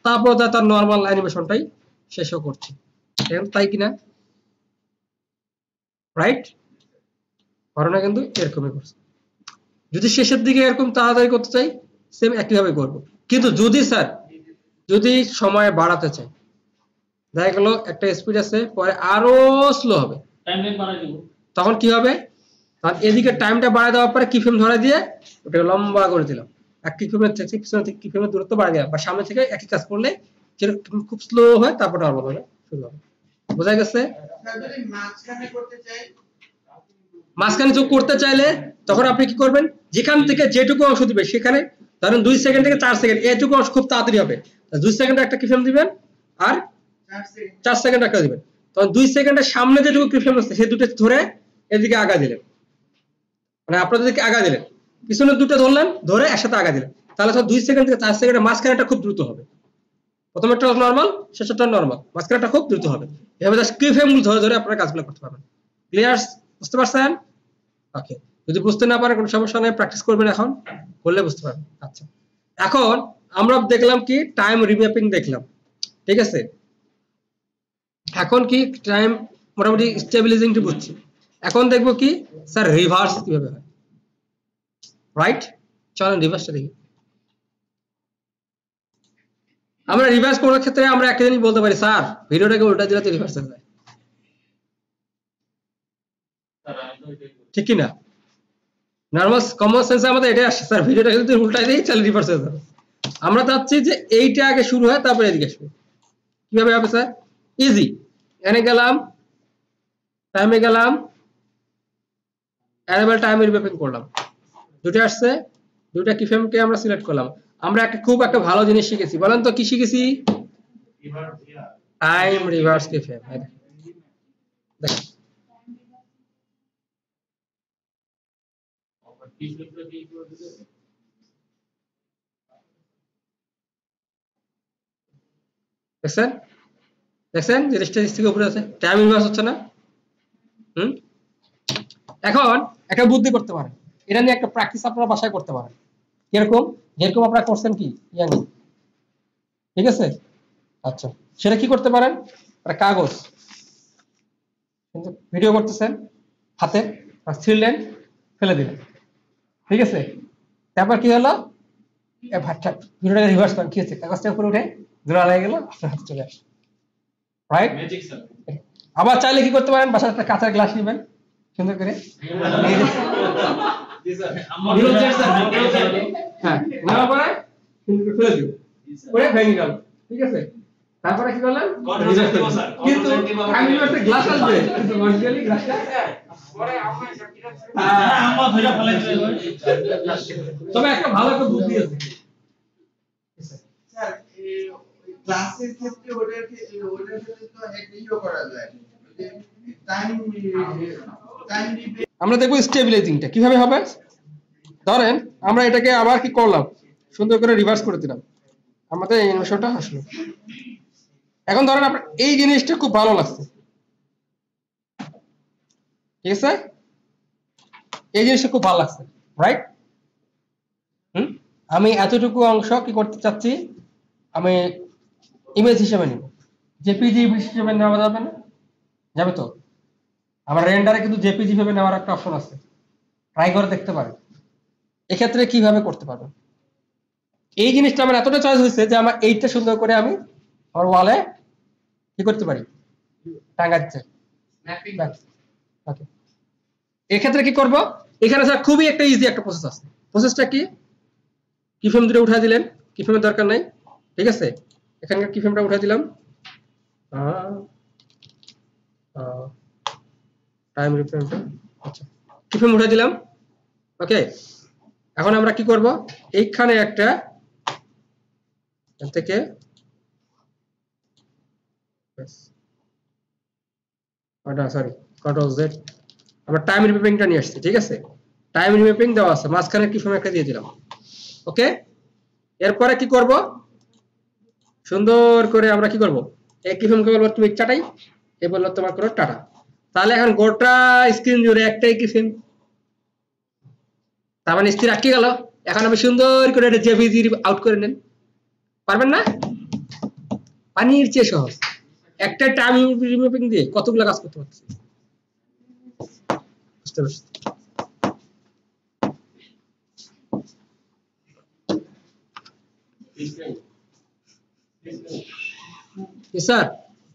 তারপর তার নরমাল অ্যানিমেশনটাই শেষও করছে। এখন তাই কিনা? রাইট? ঘটনা কিন্তু এরকমই করছে। যদি শেষের দিকে এরকম তাড়াতাড়ি করতে চাই সেম একইভাবে করবো, কিন্তু যদি স্যার যদি সময় বাড়াতে চাই, দেখা গেল একটা স্পিড আছে পরে আরো স্লো হবে, টাইমলাইন বাড়াই দিব। তখন কি হবে? তখন এদিকে টাইমটা বাড়ায় দেওয়ার পরে কি ফ্রেম ধরে দিয়ে ওটাকে লম্বা করে দিলাম, এক কি ফ্রেমের থেকে পিছনে থেকে কি ফ্রেমের দূরত্ব বাড়ায় দিলাম, বা সামনে থেকে একই কাজ করলে যেরকম খুব স্লো হয় তারপর নরমাল হবে শুরু হবে। বোঝা গেছে? স্যার যদি মাঝখানে করতে চাই, মাঝখানে যোগ করতে চাইলে তখন আপনি কি করবেন, যেখান থেকে যেটুকু অংশ দিবে সেখানে ধরেন 2 সেকেন্ড থেকে 4 সেকেন্ড এইটুকু অংশ খুব তাড়াতাড়ি হবে, 2 সেকেন্ড একটা কি ফ্রেম দিবেন আর 4 সেকেন্ড 4 সেকেন্ড একটা দিবেন, তখন 2 সেকেন্ডের সামনে যেটুকু কি ফ্রেম আছে সেই দুটো ধরে এদিকে আগা দিলেন, মানে আপনারা যদি আগা দিলেন পিছনের দুটো ধরলেন ধরে একসাথে আগা দিলেন, তাহলে তো 2 সেকেন্ড থেকে 4 সেকেন্ডের মাঝখানেটা খুব দ্রুত হবে। প্রথমেরটা নরমাল, শেষেরটা নরমাল, মাঝখানেটা খুব দ্রুত হবে। এভাবে জাস্ট কি ফ্রেম ধরে ধরে আপনারা কাজগুলো করতে পারবেন। ক্লিয়ার? বুঝতে পারছেন? ওকে, যদি বুঝতে না পারেন কোনো সমস্যা নেই, প্র্যাকটিস করবেন, এখন করলে বুঝতে পারবেন। আচ্ছা, এখন আমরা দেখলাম কি টাইম রিম্যাপিং দেখলাম, ঠিক আছে? এখন কি টাইম মোটামুটি স্টেবিলাইজিংটি বুঝছি, এখন দেখবো কি স্যার রিভার্স কিভাবে হয়। রাইট, চলেন রিভার্সটা দেখি। আমরা রিভার্স করার ক্ষেত্রে আমরা একটা জিনিস বলতে পারি, স্যার ভিডিওটাকে উল্টা দিলে তো রিভার্স হয়ে যায়, স্যার আমি তো এটাই করি। ঠিক কি না? নার্ভাস কমন সেন্সে আমাদের এটাই আসছে, স্যার ভিডিওটাকে যদি উল্টাই দিই তাহলে রিভার্স হয়ে যাবে। আমরা চাচ্ছি যে এইটা আগে শুরু হয় তারপরে এদিকে আসবে। কিভাবে হবে স্যার? ইজি, এখানে গেলাম, টাইমে গেলাম, অ্যারেবল টাইম রিম্যাপিং করলাম, দুটো আসছে, দুটো কি ফ্রেমকে আমরা সিলেক্ট করলাম। আমরা খুব একটা ভালো জিনিস শিখেছি, বলেন তো কি শিখেছি? এবার টাইম রিভার্স কি ফ্রেম। দেখেন কি ফ্লিপটা কি করে দিতে? দেখছেন, দেখছেন জিনিসটা থেকে উপরে আছে, টাইম রিভার্স হচ্ছে না? এখন একটা বুদ্ধি করতে পারেন, এটা নিয়ে একটা প্র্যাকটিস আপনারা বাসায় করতে পারেন। কিরকম? যেরকম আপনারা করছেন কি ইয়ানি, ঠিক আছে? আচ্ছা, সেটা কি করতে পারেন, একটা কাগজ কিন্তু ভিডিও করতেছেন হাতে, ছিঁড়লেন, ফেলে দিলেন, ঠিক আছে? তারপর কি হলো, ভিডিওটাকে রিভার্স করেন, কি হচ্ছে, কাগজটা উপরে উঠে জোড়া লেগে গেল, আপনার হাতে চলে আসে। রাইট? Magic sir. আবার চাইলে কি করতে পারেন, বাসায় একটা কাঁচের গ্লাস নেবেন সুন্দর করে, জি স্যার। আমার স্যার হ্যাঁ নেওয়ার পরে ফেলে দিও, করে ভেঙে গেল, ঠিক আছে? তারপরে কি করলেন, কিন্তু আমি একটা গ্লাস আসবে কিন্তু ভার্চুয়ালি গ্লাসটা পরে আমরা ধরে ফেলাইছে। তবে একটা ভালো একটা বুদ্ধি আছে স্যার এই ক্লাসের ক্ষেত্রে ওটার ক্ষেত্রে তো এটাইও করা যায় যে টাইম রিপে আমরা দেখবো স্টেবিলাইজিংটা কিভাবে হবে। ধরেন আমরা এটাকে আবার কি করলাম, সুন্দর করে রিভার্স করে দিলাম, আমাদের এই অ্যানিমেশনটা আসলো। এখন ধরেন আপনার এই জিনিসটা খুব ভালো লাগছে, ঠিক আছে? এই জিনিসটা খুব ভালো লাগছে, রাইট? আমি এতটুকু অংশ কি করতে চাচ্ছি, আমি ইমেজ হিসেবে নিব, জেপিজি হিসেবে নেওয়া যাবে না? যাবে তো? আমার রেন্ডারে কিন্তু জেপিজি ভাবে নেওয়ার একটা অপশন আছে, ট্রাই করে দেখতে পারেন। এক্ষেত্রে কিভাবে করতে পারবেন, এই জিনিসটা আমার এতটা চয়েস হয়েছে যে আমার এইটা সুন্দর করে আমি আমার ওয়ালে কি করতে পারি, টাঙ্গাতে। ওকে, এক্ষেত্রে কি করব, এখানে স্যার খুবই একটা ইজি একটা প্রসেস আছে। প্রসেসটা কি, কি ফ্রেম দুটো উঠা দিলেন, কি ফ্রেমের দরকার নাই, ঠিক আছে? এখানকার কি ফ্রেমটা উঠা দিলাম, টাইম রিফ্রেমটা, আচ্ছা কি ফ্রেম উঠা দিলাম, ওকে? এখন আমরা কি করব, এইখানে একটা থেকে সরি কন্ট্রোল জেড, আমরা টাইম রিম্যাপিংটা নিয়ে আসছি। ঠিক আছে, টাইম রিম্যাপিং দেওয়া আছে, মাঝখানে কি সময় একটা দিয়ে দিলাম। ওকে, এরপরে কি করব, সুন্দর করে আমরা কি করব, এই কি ফ্রেমকে বলবো তুমি চাটাই, এ বললো তোমার করো টাটা। তাহলে এখন গোটা স্ক্রিন জুড়ে একটাই কি ফ্রেম, তার মানে স্থির আটকে গেল। এখন আমি সুন্দর করে এটা জেপিজি আউট করে নেন, পারবেন না? পানির চেয়ে সহজ, একটা টাইম রিম্যাপিং দিয়ে কতগুলো কাজ করতে পারছি। বুঝতে পারছি? স্যার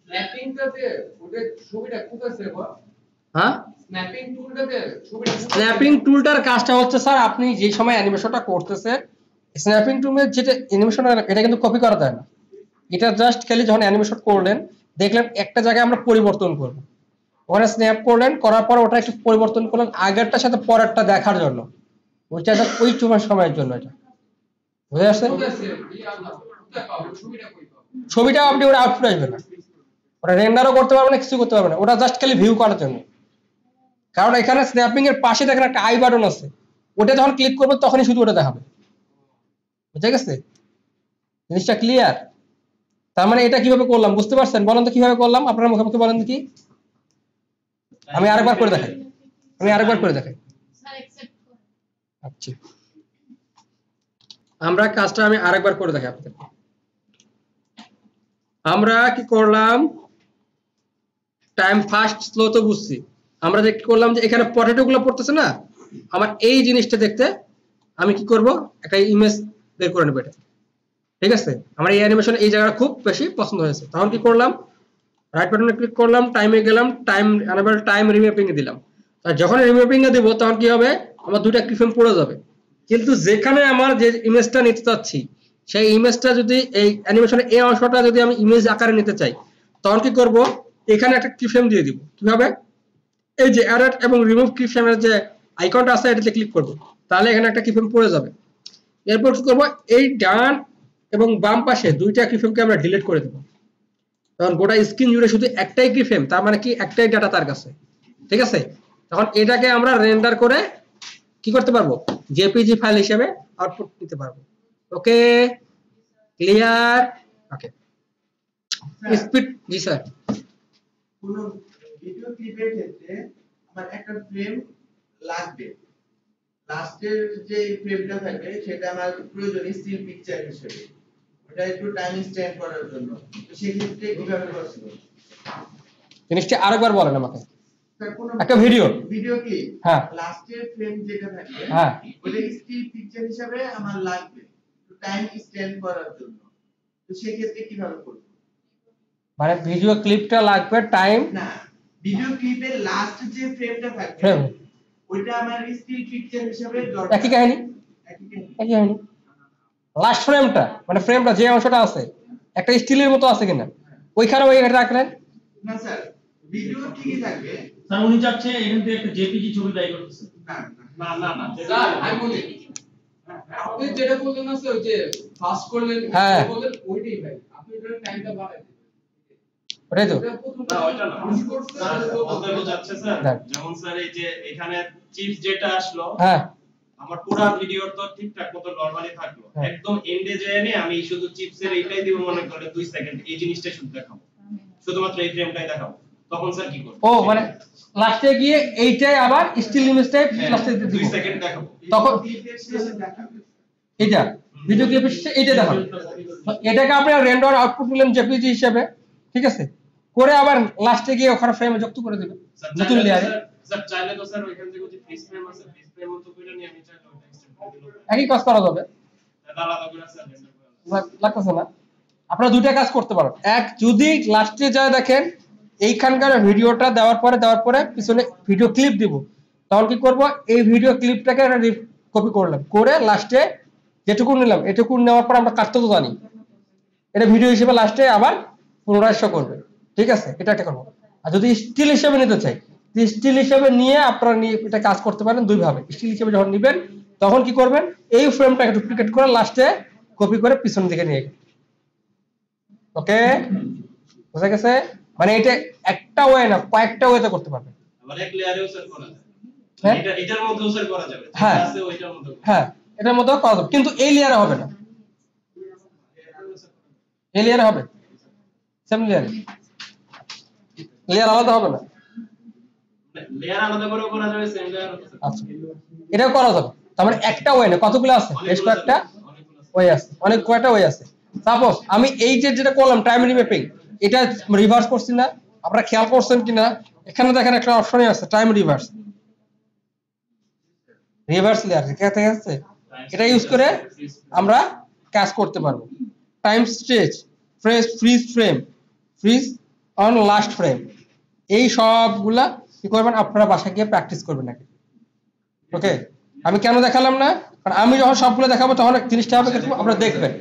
স্ন্যাপিংটাতে ওটা ছবিটা কোথায় সেভ হয়? হ্যাঁ, স্ন্যাপিং টুলটাতে ছবিটা স্ন্যাপিং টুলটার কাজটা হচ্ছে স্যার, আপনি যে সময় অ্যানিমেশনটা করতেছেন, স্ন্যাপিং টুলের যেটা অ্যানিমেশন এটা কিন্তু কপি করা যায় না। এটা জাস্ট খালি যখন অ্যানিমেশন করলেন, দেখলেন একটা জায়গায় আমরা পরিবর্তন করব, ওখানে স্ন্যাপ করলেন, করার পর ওটা একটু পরিবর্তন করলেন আগেরটার সাথে পরেরটা দেখার জন্য, ওইটা ওই সময়ের জন্য। এটা বুঝে আসছে? কোথায় সেভ এই আলাদা কোথায় পাবো ছবিটা কই পাবো? ছবিটা আপনি ওটা আউটপুট আসবে না, ওটা রেন্ডারও করতে পারবে না, কিছু করতে পারবে না, ওটা জাস্ট খালি ভিউ করার জন্য। কারণ এখানে স্ন্যাপিং এর পাশে দেখেন একটা আই বাটন আছে, ওটা যখন ক্লিক করবে তখনই শুধু ওটা দেখাবে। বুঝে গেছে জিনিসটা? ক্লিয়ার? তার মানে এটা কিভাবে করলাম বুঝতে পারছেন? বলেন তো কিভাবে করলাম, আপনারা মুখে মুখে বলেন কি। আমি আরেকবার করে দেখাই, আচ্ছা আমরা কাজটা আমি আরেকবার করে দেখাই আপনাদের। আমরা কি করলাম, টাইম ফাস্ট স্লো তো বুঝছি, আমরা যে কি করলাম যে এখানে পটেটো গুলো পড়তেছে না, আমার এই জিনিসটা দেখতে আমি কি করব, একটা ইমেজ বের করে নেব। এটা ঠিক আছে, আমার এই অ্যানিমেশন এই জায়গাটা খুব বেশি পছন্দ হয়েছে, তখন কি করলাম, রাইট বাটনে ক্লিক করলাম, টাইমে গেলাম, টাইম এনেবল টাইম রিম্যাপিং এ দিলাম। আর যখন রিম্যাপিং এ দেব তখন কি হবে, আমার দুটো কিফ্রেম পড়ে যাবে। কিন্তু যেখানে আমার যে ইমেজটা নিতে চাচ্ছি, সেই ইমেজটা যদি এই অ্যানিমেশনের এই অংশটা যদি আমি ইমেজ আকারে নিতে চাই, তখন কি করব, এখানে একটা কিফ্রেম দিয়ে দিব। কিভাবে, এই যে অ্যাড এবং রিমুভ কিফ্রেমের যে আইকনটা আছে এটাতে ক্লিক করব, তাহলে এখানে একটা কিফ্রেম পড়ে যাবে। এরপর কি করব, এই ডান এবং বাম পাশে দুইটা কিফ্রেমকে আমরা ডিলিট করে দেব। তখন গোটা স্ক্রিন জুড়ে শুধু একটাই কিফ্রেম, তার মানে কি একটাই ডাটা তার কাছে। ঠিক আছে, তখন এটাকে আমরা রেন্ডার করে কি করতে পারবো, জেপিজি ফাইল হিসেবে আউটপুট দিতে পারবো। ওকে, ক্লিয়ার? ওকে, স্পিড। জি স্যার। কোন ভিডিও ক্লিপের ক্ষেত্রে আমার একটা ফ্রেম লাগবে, লাস্টের যে ফ্রেমটা থাকবে সেটা আমার প্রয়োজনীয় স্টিল পিকচার হিসেবে, ওটা একটু টাইম স্ট্যান্ড করার জন্য। তো সেই ক্ষেত্রে কিভাবে করব? জিনিসটা আরেকবার বলেন আমাকে। স্যার কোন একটা ভিডিও ক্লিপ, হ্যাঁ, লাস্টের ফ্রেম যেটা থাকবে হ্যাঁ, ওটা স্টিল পিকচার হিসেবে আমার লাগবে টাইম স্ট্যান্ড করার জন্য। তো সেই ক্ষেত্রে কিভাবে করব? মানে ভিডিও ক্লিপটা লাগবে টাইম না, ভিডিও ক্লিপের লাস্ট যে ফ্রেমটা থাকবে ফ্রেম, ওইটা আমার স্টিল পিকচার হিসেবে দরকার। একই কাহিনী। লাস্ট ফ্রেমটা মানে ফ্রেমটা যে অংশটা আছে একটা স্টিলের মতো আছে কিনা, ওইখানে ওই এটা রাখলেন। না স্যার, ভিডিও ঠিকই থাকবে স্যার। উনি চাচ্ছে এখান থেকে একটা জেপিজি ছবি বাই করতেছে। না না না না স্যার, আমি বলি আপনি যেটা বললেন না স্যার, ওই যে ফাস্ট করলেন হ্যাঁ, বললেন ওইটাই ভাই, আপনি ওটার টাইমটা বাড়াই দিন। ওটাই তো। না ওইটা না স্যার, বলতে চাচ্ছে স্যার, যেমন স্যার এই যে এখানে চিপস যেটা আসলো, হ্যাঁ, আমার পুরো ভিডিওর তো ঠিকঠাক মতো নরমালি থাকলো, একদম এন্ডে যায় না, আমি শুধু চিপসের এইটাই দিব মনে করে 2 সেকেন্ড, এই জিনিসটা শুধু দেখাবো, শুধুমাত্র এই ফ্রেমটাই দেখাবো, তখন স্যার কি করব? ও মানে লাস্টে গিয়ে এইটাই আবার স্টিল ইমেজটাই লাস্টে দিতে 2 দিব, সেকেন্ড দেখাবো, তখন ক্লিপের শেষে দেখাবে। এটা ভিডিও ক্লিপের শেষে এইটা দেখাবো। এটাকে আপনি রেন্ডার আউটপুট নিলেন জেপিজি হিসেবে, ঠিক আছে, করে আবার লাস্টে গিয়ে ওখানে ফ্রেমে যুক্ত করে দিবেন নতুন লেয়ারে। স্যার চাইলে তো স্যার ওইখান থেকে যে ফ্রিজ ফ্রেম আছে, ফ্রিজ ফ্রেম মতো করে নিয়ে আমি চাইলে ওটা এক্সটেন্ড করে দিলাম, একই কাজ করা যাবে, আলাদা করে স্যার রেন্ডার করে লাগতেছে না। আপনারা দুইটা কাজ করতে পারেন। এক, যদি লাস্টে যা দেখেন এইখানকার ভিডিওটা দেওয়ার পরে পিছনে ভিডিও ক্লিপ দিব, তখন কি করব, এই ভিডিও ক্লিপটাকে কপি করলাম, করে লাস্টে যেটুকু নিলাম এটুকু নেওয়ার পর আমরা কাটতে তো জানি, এটা ভিডিও হিসেবে লাস্টে আবার পুনরায় শো করবে। ঠিক আছে, এটা একটা করবো। আর যদি স্টিল হিসেবে নিতে চাই, স্টিল হিসেবে নিয়ে আপনারা নিয়ে এটা কাজ করতে পারেন দুই ভাবে। স্টিল হিসেবে যখন নিবেন তখন কি করবেন, এই ফ্রেমটাকে ডুপ্লিকেট করে লাস্টে কপি করে পিছন দিকে নিয়ে গেলেন। ওকে, বুঝা গেছে? মানে এটা একটা ওয়ে না, কয়েকটা ওয়েতে করতে পারবেন। আবার এক লেয়ারেও সেট করা যায়, হ্যাঁ এটার মধ্যেও সেট করা যাবে, হ্যাঁ যেটা আছে ওইটার মধ্যেও। হ্যাঁ, এটার মধ্যেও করা যাবে, কিন্তু এই লেয়ারে হবে না। এই লেয়ারে হবে, সেম লেয়ার আলাদা হবে না। লেয়ার আলাদা করেও করা যাবে, সেম লেয়ার। আচ্ছা, এটাও করা যাবে। তার মানে একটা ওয়ে না, কতগুলো আছে, বেশ কয়েকটা ওয়ে আছে, অনেক কয়টা ওয়ে আছে। সাপোজ আমি এই যে যেটা করলাম টাইম রিম্যাপিং, এটা রিভার্স করছি না, আপনারা খেয়াল করছেন কিনা, এখানে দেখেন একটা অপশনই আছে টাইম রিভার্স, রিভার্স লেয়ার, ঠিক আছে? এটা ইউজ করে আমরা কাজ করতে পারবো। Time stretch, fridge frame, fridge on last frame, এই সবগুলা কি করবেন আপনারা বাসায় গিয়ে প্র্যাকটিস করবেন নাকি। ওকে, আমি কেন দেখালাম না, কারণ আমি যখন সবগুলো দেখাবো তখন জিনিসটা হবে কিরকম আপনারা দেখবেন,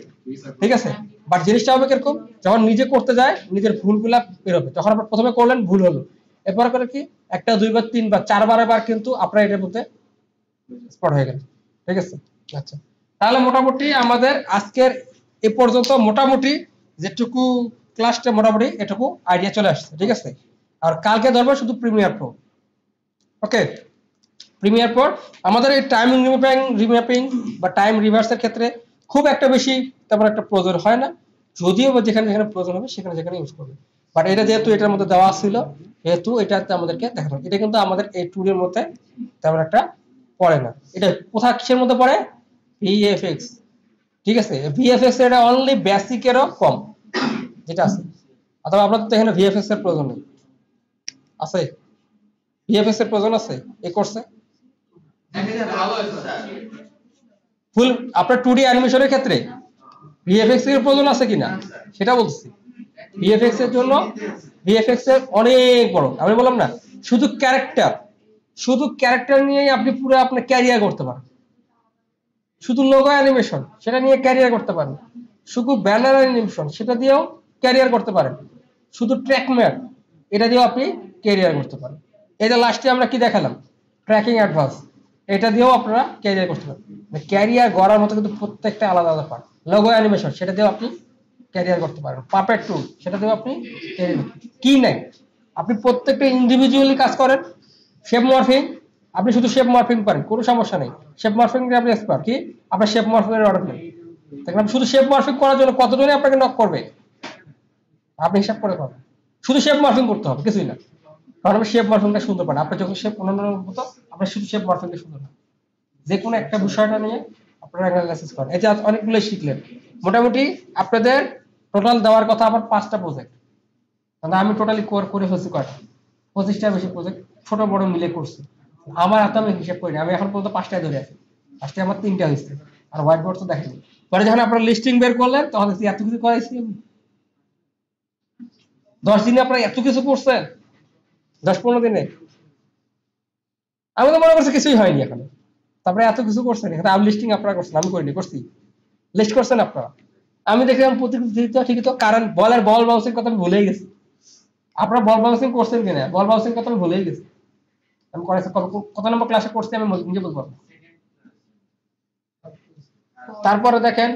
ঠিক আছে? বাট জিনিসটা হবে কিরকম, যখন নিজে করতে যায় নিজের ভুলগুলা বেরোবে। তখন আপনার প্রথমে করলেন, ভুল হলো, এরপর করে কি একটা, দুইবার, তিনবার, চারবার বার কিন্তু আপনারা এটার মধ্যে স্পট হয়ে গেল, ঠিক আছে? আচ্ছা, তাহলে মোটামুটি আমাদের আজকের এ পর্যন্ত মোটামুটি যেটুকু ক্লাসটা মোটামুটি এটুকু আইডিয়া চলে আসছে, ঠিক আছে? আর কালকে ধরবো শুধু প্রিমিয়ার প্রো। ওকে, প্রিমিয়ার প্রো আমাদের এই টাইম রিম্যাপিং বা টাইম রিভার্সের ক্ষেত্রে খুব একটা বেশি তেমন একটা প্রয়োজন হয় না, যদিও যেখানে যেখানে প্রয়োজন হবে সেখানে সেখানে ইউজ করবে। বাট এটা যেহেতু এটার মধ্যে দেওয়া ছিল, যেহেতু এটাতে আমাদেরকে দেখানো, এটা কিন্তু আমাদের এই টুলের মধ্যে তেমন একটা পড়ে না। এটা কোথা কিসের মধ্যে পড়ে, ভিএফএক্স, ঠিক আছে? ভিএফএক্স এটা অনলি বেসিকেরও কম যেটা আছে, অথবা আপনাদের তো এখানে ভিএফএক্স এর প্রয়োজন নেই, আছে? ভিএফএক্স এর প্রয়োজন আছে এই কোর্সে? ভালো হয়েছে স্যার। ফুল আপনার 2D অ্যানিমেশনের ক্ষেত্রে ভিএফএক্স এর প্রয়োজন আছে কিনা সেটা বলছি। ভিএফএক্স এর জন্য ভিএফএক্স এর অনেক বড়, আমি বললাম না, শুধু ক্যারেক্টার নিয়েই আপনি পুরো আপনার ক্যারিয়ার করতে পারেন। শুধু লোগো অ্যানিমেশন সেটা নিয়ে ক্যারিয়ার করতে পারেন, শুধু ব্যানার অ্যানিমেশন সেটা দিয়েও ক্যারিয়ার করতে পারেন, শুধু ট্র্যাক ম্যাপ এটা দিয়েও আপনি ক্যারিয়ার করতে পারেন। এই যে লাস্টে আমরা কি দেখালাম, ট্র্যাকিং অ্যাডভান্স, এটা দিয়েও আপনারা ক্যারিয়ার করতে পারেন। ক্যারিয়ার গড়ার মতো কিন্তু প্রত্যেকটা আলাদা আলাদা পার্ট। লোগো অ্যানিমেশন সেটা দিয়েও আপনি ক্যারিয়ার করতে পারেন, পাপেট টুল সেটা দিয়েও আপনি ক্যারিয়ার, কি নাই আপনি প্রত্যেকটা ইন্ডিভিজুয়ালি কাজ করেন। শেপ মর্ফিং, আপনি শুধু শেপ মর্ফিং পারেন, কোনো সমস্যা নেই, শেপ মর্ফিং এর আপনি এক্সপার্ট, কি আপনার শেপ মর্ফিং এর অর্ডার নেই, দেখলাম শুধু শেপ মর্ফিং করার জন্য কতজনই আপনাকে নক করবে আপনি হিসাব করে পাবেন। শুধু শেপ মর্ফিং করতে হবে, কিছুই না, কারণ আমি শেপ মর্ফিংটা সুন্দর পারেন। আপনি যখন শেপ অন্যান্য মতো আপনি শুধু শেপ মর্ফিংটা সুন্দর না, যে কোনো একটা বিষয়টা নিয়ে আপনারা অ্যানালাইসিস করেন। এই যে অনেকগুলো শিখলেন, মোটামুটি আপনাদের টোটাল দেওয়ার কথা আমার 5টা প্রজেক্ট, মানে আমি টোটালি করে ফেলছি কয়টা, 25টা বেশি প্রজেক্ট, ছোট বড় মিলে করছি। আমার হাতে আমি হিসাব করিনি, আমি এখন পর্যন্ত 5টায় ধরে আছি, 5টায় আমার 3টা হয়েছে, আর হোয়াইট বোর্ড তো দেখেনি। পরে যখন আপনারা লিস্টিং বের করলেন তখন দেখছি এত কিছু করাইছি আমি। 10 দিনে আপনারা এত কিছু করছেন, 10-15 দিনে আমি তো মনে করছি কিছুই হয়নি এখন, তারপরে এত কিছু করছেন। এখানে আমি লিস্টিং আপনারা করছেন, আমি করিনি, করছি, লিস্ট করছেন আপনারা। আমি দেখলাম প্রতিযোগিতা ঠিকই তো, কারণ বল বাউন্সিং কথা আমি ভুলেই গেছি। আপনারা বল বাউন্সিং করছেন কিনা, বল বাউন্সিং কথা আমি ভুলেই গেছি, আমি করেছি কত নম্বর ক্লাসে করছি আমি নিজে বলবো। তারপরে দেখেন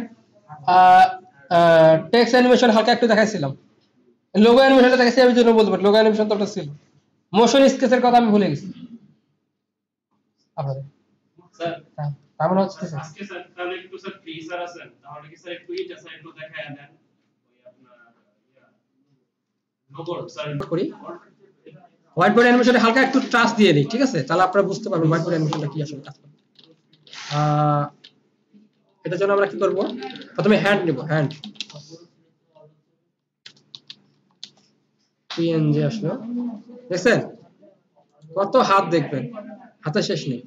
টেক্সট অ্যানিমেশন হালকা একটু দেখাইছিলাম, লোগো অ্যানিমেশনটা দেখাইছি, আমি জন্য বলতে পারি লোগো অ্যানিমেশন তো ওটা ছিল। মোশন স্কেচের কথা আমি ভুলে গেছি আপনাদের। স্যার তার মানে হচ্ছে আজকে স্যার তাহলে একটু স্যার ফ্রি স্যার আছেন, তাহলে কি স্যার একটু এটা স্যার একটু দেখায় দেন ওই আপনার লোগো স্যার করি হোয়াইট বোর্ড অ্যানিমেশনে হালকা একটু টাচ দিয়ে দিই, ঠিক আছে? তাহলে আপনারা বুঝতে পারবেন হোয়াইট বোর্ড অ্যানিমেশনটা কি আসলে কাজ করে। এটার জন্য আমরা কি করব, প্রথমে হ্যান্ড নিব, হ্যান্ড পিএনজি আসলো, দেখছেন কত হাত, দেখবেন হাতে শেষ নেই।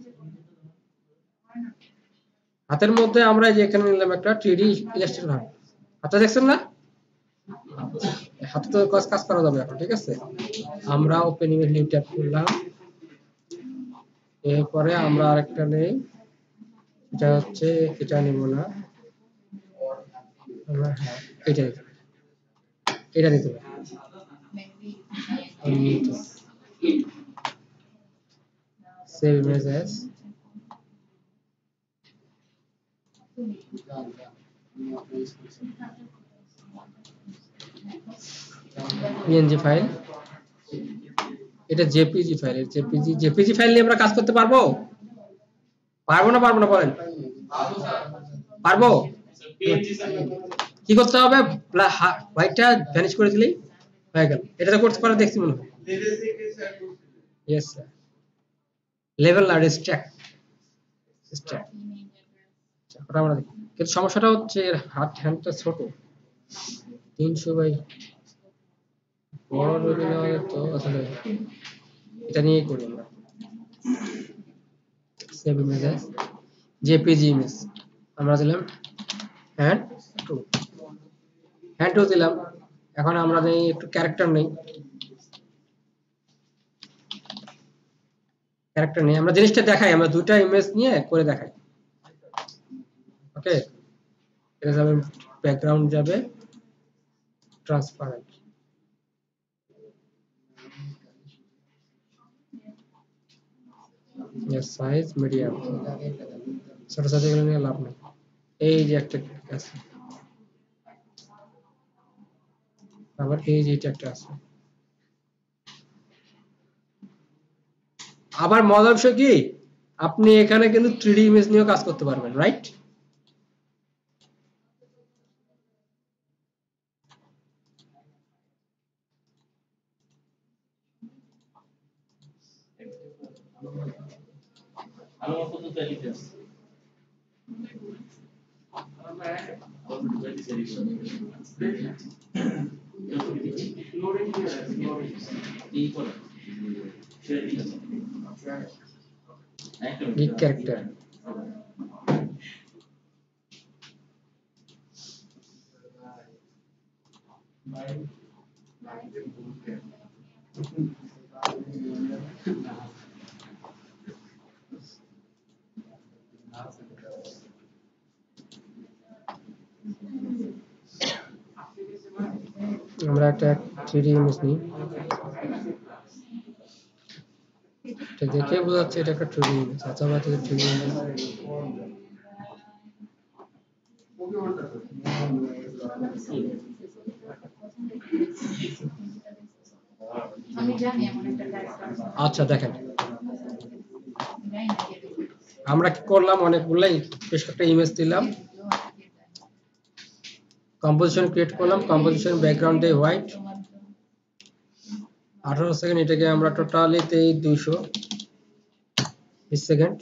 হাতের মধ্যে আমরা যে এখানে নিলাম একটা 3D ইলাস্ট্রেটর হাত, হাতে দেখছেন না, হাতে তো কাজ করা যাবে এখন, ঠিক আছে? আমরা ওপেনিং এর নিউ ট্যাব করলাম, এরপরে আমরা আরেকটা নেই, এটা হচ্ছে, এটা নিব না আমরা, হ্যাঁ এটা নিতে হবে। Save image as PNG file, এটা জেপিজি ফাইল। জেপিজি ফাইল নিয়ে আমরা কাজ করতে পারবো? পারবো না বলেন? পারবো। পিএনজি স্যার কি করতে হবে? হোয়াইটটা ভ্যানিশ করে দিলেই হয়ে গেল। এটা তো করতে পারে দেখছি মনে হয়। লেভেল থেকে স্যার করছিলেন। ইয়েস স্যার, লেভেল আর স্ট্যাক ওটা আমরা দেখি। কিন্তু সমস্যাটা হচ্ছে এর হ্যান্ডটা ছোট, 300 বাই বড় রবি না হলে তো আসলে এটা নিয়েই করি আমরা। সেভ ইমেজেস, জেপিজি ইমেজ আমরা দিলাম হ্যান্ড টু দিলাম। এখন আমরা নেই একটু ক্যারেক্টার নেই, আমরা জিনিসটা দেখাই, আমরা দুটো ইমেজ নিয়ে করে দেখাই। ওকে, এটা যাবে ব্যাকগ্রাউন্ড, যাবে ট্রান্সপারেন্ট, সাইজ মিডিয়াম, ছোট ছোট গুলো নিয়ে লাভ নেই। এই যে একটা আছে, আবার এই যে এটা একটা আছে। আবার মজার বিষয় কি, আপনি এখানে কিন্তু 3D ইমেজ নিয়েও কাজ করতে পারবেন, রাইট? গিগ ক্যারেক্টার, আমরা একটা 3D ইমেজ নিই, এটা দেখে বোঝা যাচ্ছে এটা একটা 3D ইমেজ। আচ্ছা, আমরা 3D ইমেজ আচ্ছা দেখেন, আমরা কি করলাম, অনেকগুলাই বেশ একটা ইমেজ দিলাম, কম্পোজিশন ক্রিয়েট করলাম, কম্পোজিশন ব্যাকগ্রাউন্ড দিয়ে হোয়াইট 18 সেকেন্ড, এটাকে আমরা টোটালি দেই 220 সেকেন্ড,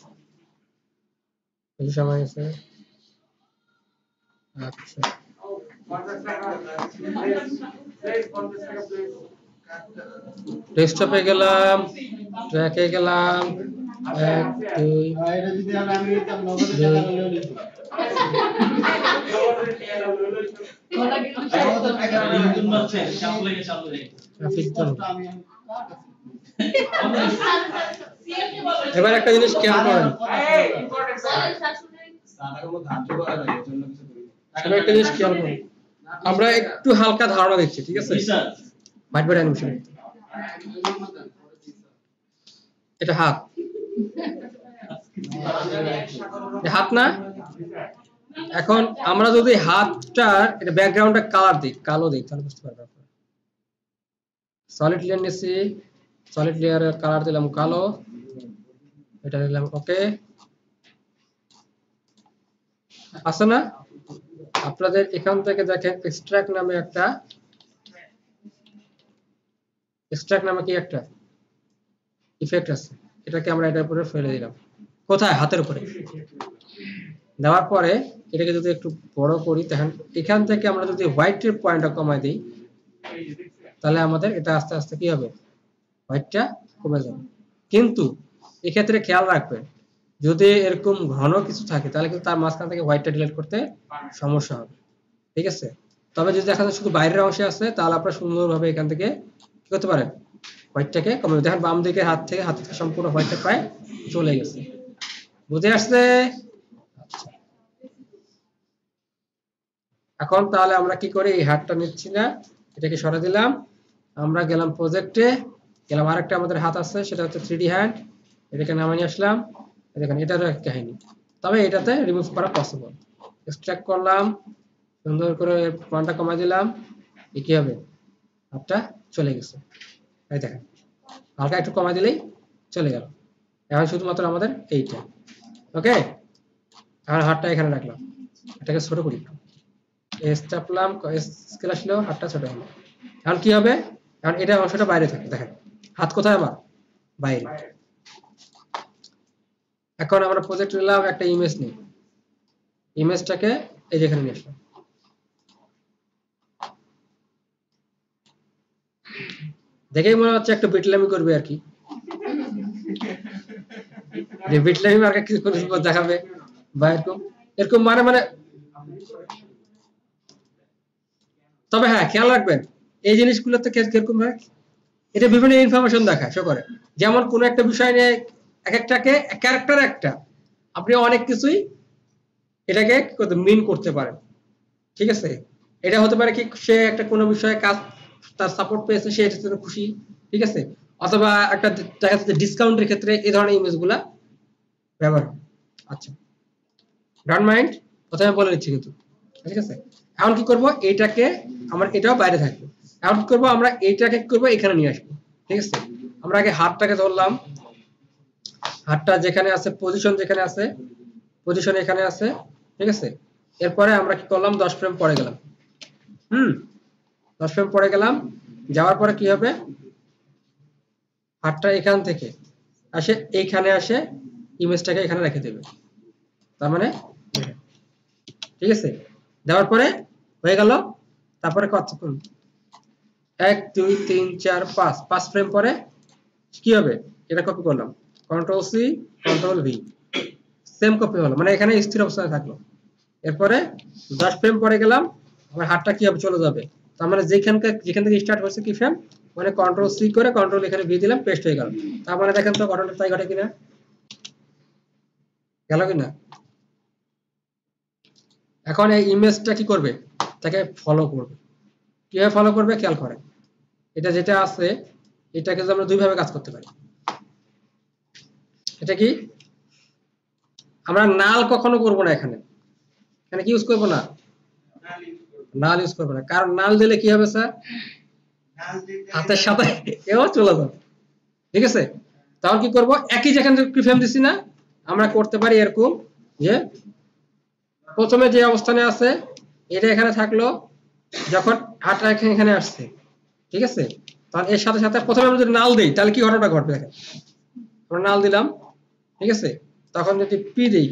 এই সময় আছে। আচ্ছা, ডেস্কটপে গেলাম, ট্র্যাকে গেলাম, 1 2 এবার একটা জিনিস খেয়াল করেন, আমরা একটু হালকা ধারণা দিচ্ছি, ঠিক আছে? হোয়াইট বোর্ড অ্যানিমেশন, এটা হাত, হাত না? এখন আমরা যদি হাতটার এটা ব্যাকগ্রাউন্ডটা কালার দিই, কালো দিই, তাহলে বুঝতে পারবেন আপনারা। সলিড লেয়ার নিয়েছি, সলিড লেয়ারের কালার দিলাম কালো, এটা দিলাম ওকে। আছে না? আপনাদের এখান থেকে দেখেন এক্সট্রাক্ট নামে কি একটা ইফেক্ট আছে, এটাকে আমরা এটার উপরে ফেলে দিলাম। কোথায়? হাতের উপরে। দেওয়ার পরে এটাকে যদি একটু বড় করি, তখন এখান থেকে আমরা যদি হোয়াইটের পয়েন্টটা কমাই দিই, তাহলে আমাদের এটা আস্তে আস্তে কি হবে, হোয়াইটটা কমে যাবে। কিন্তু এক্ষেত্রে খেয়াল রাখবেন, যদি এরকম ঘন কিছু থাকে তাহলে কিন্তু তার মাঝখান থেকে হোয়াইটটা ডিলিট করতে সমস্যা হবে, ঠিক আছে? তবে যদি দেখা যায় শুধু বাইরের অংশে আছে, তাহলে আপনারা সুন্দরভাবে এখান থেকে কি করতে পারেন, হোয়াইটটাকে কমে। দেখেন বাম দিকে হাত থেকে সম্পূর্ণ হোয়াইটটা প্রায় চলে গেছে। বুঝে আসছে? আচ্ছা, এখন তাহলে আমরা কি করি, এই হাতটা নিচ্ছি না, এটাকে সরা দিলাম, আমরা গেলাম প্রজেক্টে, গেলাম আরেকটা আমাদের হাত আছে, সেটা হচ্ছে 3D হ্যান্ড, এটাকে নামিয়ে আসলাম। দেখেন এটারও এক কাহিনী, তবে এটাতে রিমুভ করা পসিবল। এক্সট্রাক্ট করলাম, সুন্দর করে মানটা কমাই দিলাম, কি হবে, হাতটা চলে গেছে। এই দেখেন হালকা একটু কমাই দিলেই চলে গেল। এখন শুধুমাত্র আমাদের এইটা। ওকে, এখন হাতটা এখানে রাখলাম, এটাকে ছোট করি একটু, এস চাপলাম, স্কেল আসলো, হাতটা ছোট হলো। এখন কি হবে, এখন এটা অংশটা বাইরে থাকে, দেখেন হাত কোথায় আমার, বাইরে। এখন আমরা প্রজেক্ট নিলাম, একটা ইমেজ নিই, ইমেজটাকে এই যেখানে নিয়ে আসলাম। দেখেই মনে হচ্ছে একটু বিটলামি করবে আর কি, যে বিটলামি আর কিছু দেখাবে বা এরকম এরকম মানে মানে তবে হ্যাঁ খেয়াল রাখবেন এই জিনিসগুলোতে কিরকম হয়, এটা বিভিন্ন ইনফরমেশন দেখায় শো করে। যেমন কোন একটা বিষয় নিয়ে এক একটাকে ক্যারেক্টার একটা, আপনি অনেক কিছুই এটাকে মিন করতে পারেন। ঠিক আছে, এটা হতে পারে কি সে একটা কোনো বিষয়ে কাজ তার সাপোর্ট পেয়েছে, সে এটার জন্য খুশি। ঠিক আছে, অথবা একটা দেখা যাচ্ছে ডিসকাউন্টের ক্ষেত্রে এই ধরনের ইমেজগুলা ব্যবহার হয়। আচ্ছা, ডন্ট মাইন্ড, প্রথমে বলে দিচ্ছি কিন্তু। ঠিক আছে, এখন কি করব, এইটাকে আমার এটাও বাইরে থাকবে। এখন কি করবো, আমরা এইটাকে কি করবো, এখানে নিয়ে আসবো। ঠিক আছে, আমরা আগে হাতটাকে ধরলাম, হাতটা যেখানে আছে, পজিশন যেখানে আছে, পজিশন এখানে আছে। ঠিক আছে, এরপরে আমরা কি করলাম, 10 ফ্রেম পরে গেলাম। 10 ফ্রেম পরে গেলাম, যাওয়ার পরে কি হবে, হাতটা এখান থেকে আসে এইখানে আসে, ইমেজটাকে এখানে রেখে দেবে। তার মানে ঠিক আছে, দেওয়ার পরে হয়ে গেল। তারপরে কতক্ষণ, 1 2 3 4 5 ফ্রেম পরে কি হবে, এটা কপি করলাম, control C control V, same copy হলো, মানে এখানে স্থির অবস্থায় থাকলো। এরপরে 10 ফ্রেম পরে গেলাম, আমার হাতটা কি হবে, চলে যাবে। তার মানে যেখান থেকে স্টার্ট হয়েছে কি ফ্রেম, মানে কন্ট্রোল সি করে কন্ট্রোল এখানে ভি দিলাম, পেস্ট হয়ে গেল। তার মানে দেখেন তো ঘটনাটা তাই ঘটে কিনা, গেল কিনা। এখন এই ইমেজটা কি করবে, তাকে ফলো করবে। কিভাবে ফলো করবে খেয়াল করেন, এটা যেটা আছে এটাকে আমরা দুই ভাবে কাজ করতে পারি। এটা কি, আমরা নাল কখনো করব না, এখানে এখানে কি ইউজ করব না, নাল ইউজ করব না, কারণ নাল দিলে কি হবে স্যার, হাতের সাথে এও চলে যাবে। ঠিক আছে, তাহলে কি করব, একই যেখানে ফ্রেম দিছি না, আমরা করতে পারি এরকম যে প্রথমে যে অবস্থানে আছে এটা এখানে থাকলো, যখন হাতটা এখানে আসছে, ঠিক আছে, তাহলে এর সাথে সাথে প্রথমে আমরা যদি নাল দেই তাহলে কি ঘটনাটা ঘটবে, দেখেন আমরা নাল দিলাম। ঠিক আছে, তখন যদি পি দেই,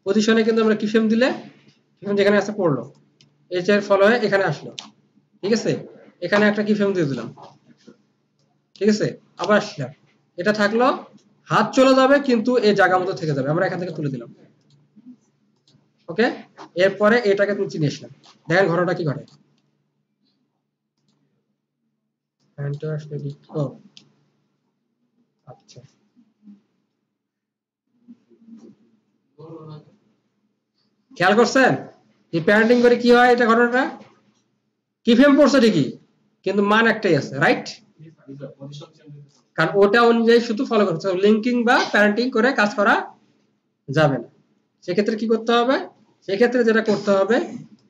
পজিশনে কিন্তু আমরা কি ফ্রেম দিলে যেখানে আছে পড়লো, এর ফলো হয়ে এখানে আসলো। ঠিক আছে, এখানে একটা কি ফ্রেম দিয়ে দিলাম। ঠিক আছে, আবার আসলাম, এটা থাকলো, হাত চলে যাবে কিন্তু এই জায়গা মতো থেকে যাবে, আমরা এখান থেকে তুলে দিলাম। ওকে, এরপরে এটাকে নিচে নিয়ে আসলাম, দেখেন ঘটনাটা কি ঘটে। আচ্ছা, খেয়াল করছেন এই প্যারেন্টিং করে কি হয়, এটা ঘটনাটা কি ফ্রেম পড়ছে ঠিকই, কিন্তু মান একটাই আছে, রাইট। কারণ ওটা অনুযায়ী শুধু ফলো করতে হবে, লিঙ্কিং বা প্যারেন্টিং করে কাজ করা যাবে না। সেক্ষেত্রে কি করতে হবে, সেক্ষেত্রে যেটা করতে হবে,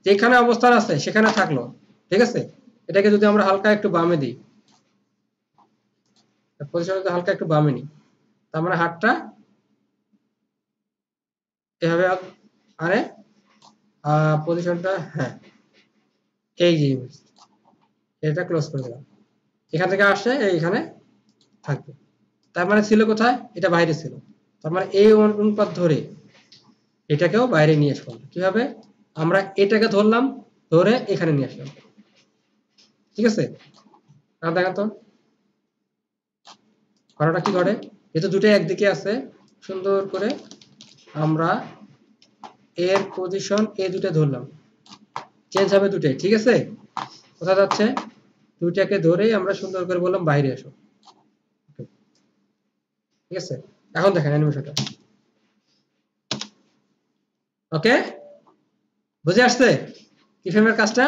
যেখানে অবস্থান আছে সেখানে থাকলো। ঠিক আছে, এটাকে যদি আমরা হালকা একটু বামে দিই, পজিশন যদি হালকা একটু বামে নিই, তার মানে হাতটা এভাবে আরে পজিশনটা, হ্যাঁ এই যে এটা ক্লোজ করে দিলাম, এখান থেকে আসছে এইখানে থাকবে। তার মানে ছিল কোথায়, এটা বাইরে ছিল, তার মানে এই অনুপাত ধরে এটাকেও বাইরে নিয়ে আসলাম। কিভাবে, আমরা এটাকে ধরলাম, ধরে এখানে নিয়ে আসলাম। ঠিক আছে, দেখেন তো ঘটনাটা কি ঘটে, যেহেতু দুটোই একদিকে আছে, সুন্দর করে আমরা এর পজিশন এই দুটো ধরলাম, চেঞ্জ হবে দুটোই। ঠিক আছে, কোথায় যাচ্ছে, দুইটাকে ধরেই আমরা সুন্দর করে বললাম বাইরে আসো। ঠিক আছে, এখন দেখেন অ্যানিমেশনটা, ওকে বুঝে আসছে কি ফ্রেমের কাজটা।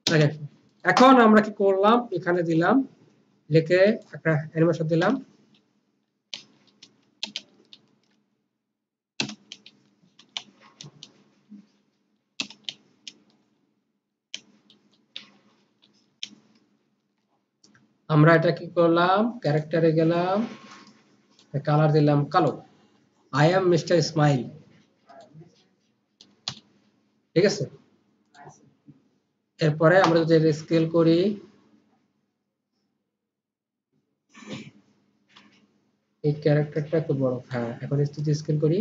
ওকে, এখন আমরা কি করলাম, এখানে দিলাম, লিখে একটা অ্যানিমেশন দিলাম। আমরা এটা কি করলাম, ক্যারেক্টারে গেলাম, কালার দিলাম কালো, আই এম মিস্টার স্মাইল। ঠিক আছে, এরপরে আমরা যদি স্কেল করি, এই ক্যারেক্টারটা একটু বড়, হ্যাঁ এখন যদি স্কেল করি,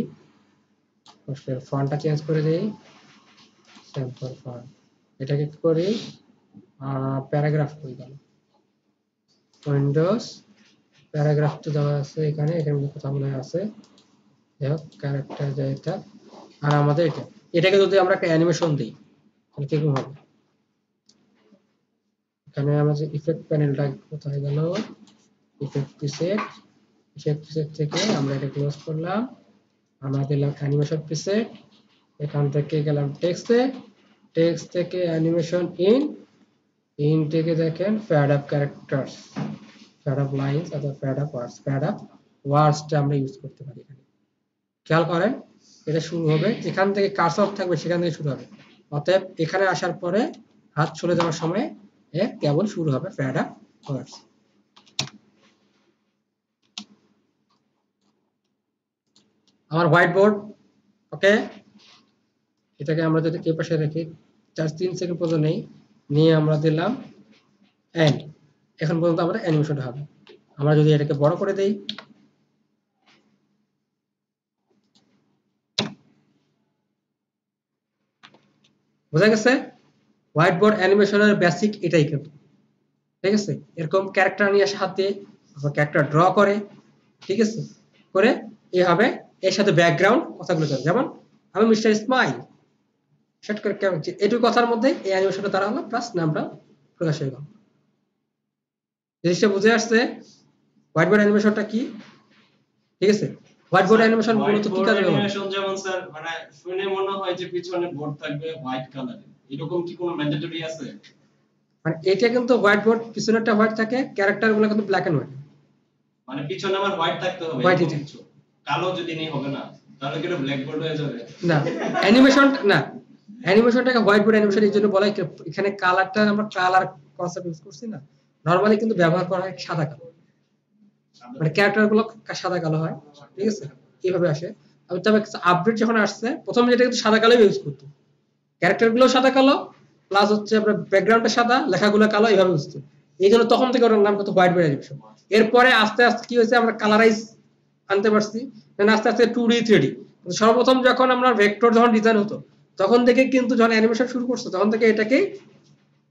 ফন্টটা চেঞ্জ করে দেই, স্যাম্পল ফন্ট, এটাকে কি করি, প্যারাগ্রাফ করে গেল, উইন্ডোজ প্যারাগ্রাফ তো দেওয়া আছে এখানে, এখানে কথাগুলো আছে, দেখো ক্যারেক্টার যেটা, আর আমাদের এটাকে যদি আমরা একটা অ্যানিমেশন দিই তাহলে কিরকম হবে। এখানে আমাদের ইফেক্ট প্যানেলটা কোথায় গেল, ইফেক্ট প্রিসেট, ইফেক্ট প্রিসেট থেকে আমরা এটা ক্লোজ করলাম, আমরা দিলাম অ্যানিমেশন প্রিসেট, এখান থেকে গেলাম টেক্সটে, টেক্সট থেকে অ্যানিমেশন ইন থেকে দেখেন fad up characters, fad up lines অথবা ফ্যাড আপ ওয়ার্ডস, ফ্যাড আপ ওয়ার্ডসটা আমরা ইউজ করতে পারি এখানে। খেয়াল করেন এটা শুরু হবে যেখান থেকে কার্সর থাকবে সেখান থেকে শুরু হবে, অতএব এখানে আসার পরে হাত চলে যাওয়ার সময় কেবল শুরু হবে ফ্যাড আপ ওয়ার্ডস। আমার হোয়াইট বোর্ড, ওকে, এটাকে আমরা যদি এই পাশে রেখে 3 সেকেন্ড পর্যন্ত নেই, নিয়ে আমরা দিলাম এন্ড, এখন পর্যন্ত আমরা অ্যানিমেশনটা হবে। আমরা যদি এটাকে বড় করে দেই, বোঝা গেছে, হোয়াইট বোর্ড অ্যানিমেশনের বেসিক এটাই কিন্তু। ঠিক আছে, এরকম ক্যারেক্টার নিয়ে আসে হাতে, ক্যারেক্টার ড্র করে, ঠিক আছে, করে এইভাবে এর সাথে ব্যাকগ্রাউন্ড কথাগুলো চলে, যেমন আমি মিস্টার স্মাইল, সেট করে এটুকু কথার মধ্যে এই অ্যানিমেশনটা দ্বারা হলো প্লাস নামটা প্রকাশ হয়ে গেল। জিনিসটা বুঝে আসছে হোয়াইট বোর্ড অ্যানিমেশনটা কি? ঠিক আছে, হোয়াইট বোর্ড অ্যানিমেশন মূলত কি কাজে ব্যবহার? অ্যানিমেশন যেমন স্যার মানে শুনে মনে হয় যে পিছনে বোর্ড থাকবে হোয়াইট কালারের, এরকম কি কোনো ম্যান্ডেটরি আছে? মানে এটা কিন্তু হোয়াইট বোর্ড পিছনেরটা হোয়াইট থাকে, ক্যারেক্টারগুলো কিন্তু ব্ল্যাক এন্ড হোয়াইট, মানে পিছনে আমার হোয়াইট থাকতে হবে, হোয়াইট এরকম কিছু কালো যদি নেই হবে না, তাহলে কি এটা ব্ল্যাক বোর্ড হয়ে যাবে? না, অ্যানিমেশন না, অ্যানিমেশনটাকে হোয়াইট বোর্ড অ্যানিমেশন এই জন্য বলা হয়, এখানে কালারটা আমরা কালার কনসেপ্ট ইউজ করছি না, নরমালি কিন্তু ব্যবহার করা হয় সাদা কালো, মানে ক্যারেক্টার গুলো সাদা কালো হয়। ঠিক আছে, এইভাবে আসে। তবে আপডেট যখন আসছে প্রথমে যেটা কিন্তু সাদা কালো ইউজ করতো, ক্যারেক্টার গুলো সাদা কালো প্লাস হচ্ছে আপনার ব্যাকগ্রাউন্ডটা সাদা, লেখাগুলো কালো, এইভাবে বুঝতো। এই জন্য তখন থেকে ওটার নাম কত হোয়াইট বোর্ড অ্যানিমেশন। এরপরে আস্তে আস্তে কি হয়েছে, আমরা কালারাইজ আনতে পারছি, আস্তে আস্তে 2D 3D। সর্বপ্রথম যখন আমরা ভেক্টর যখন ডিজাইন হতো তখন থেকে কিন্তু যখন অ্যানিমেশন শুরু করছে তখন থেকে এটাকে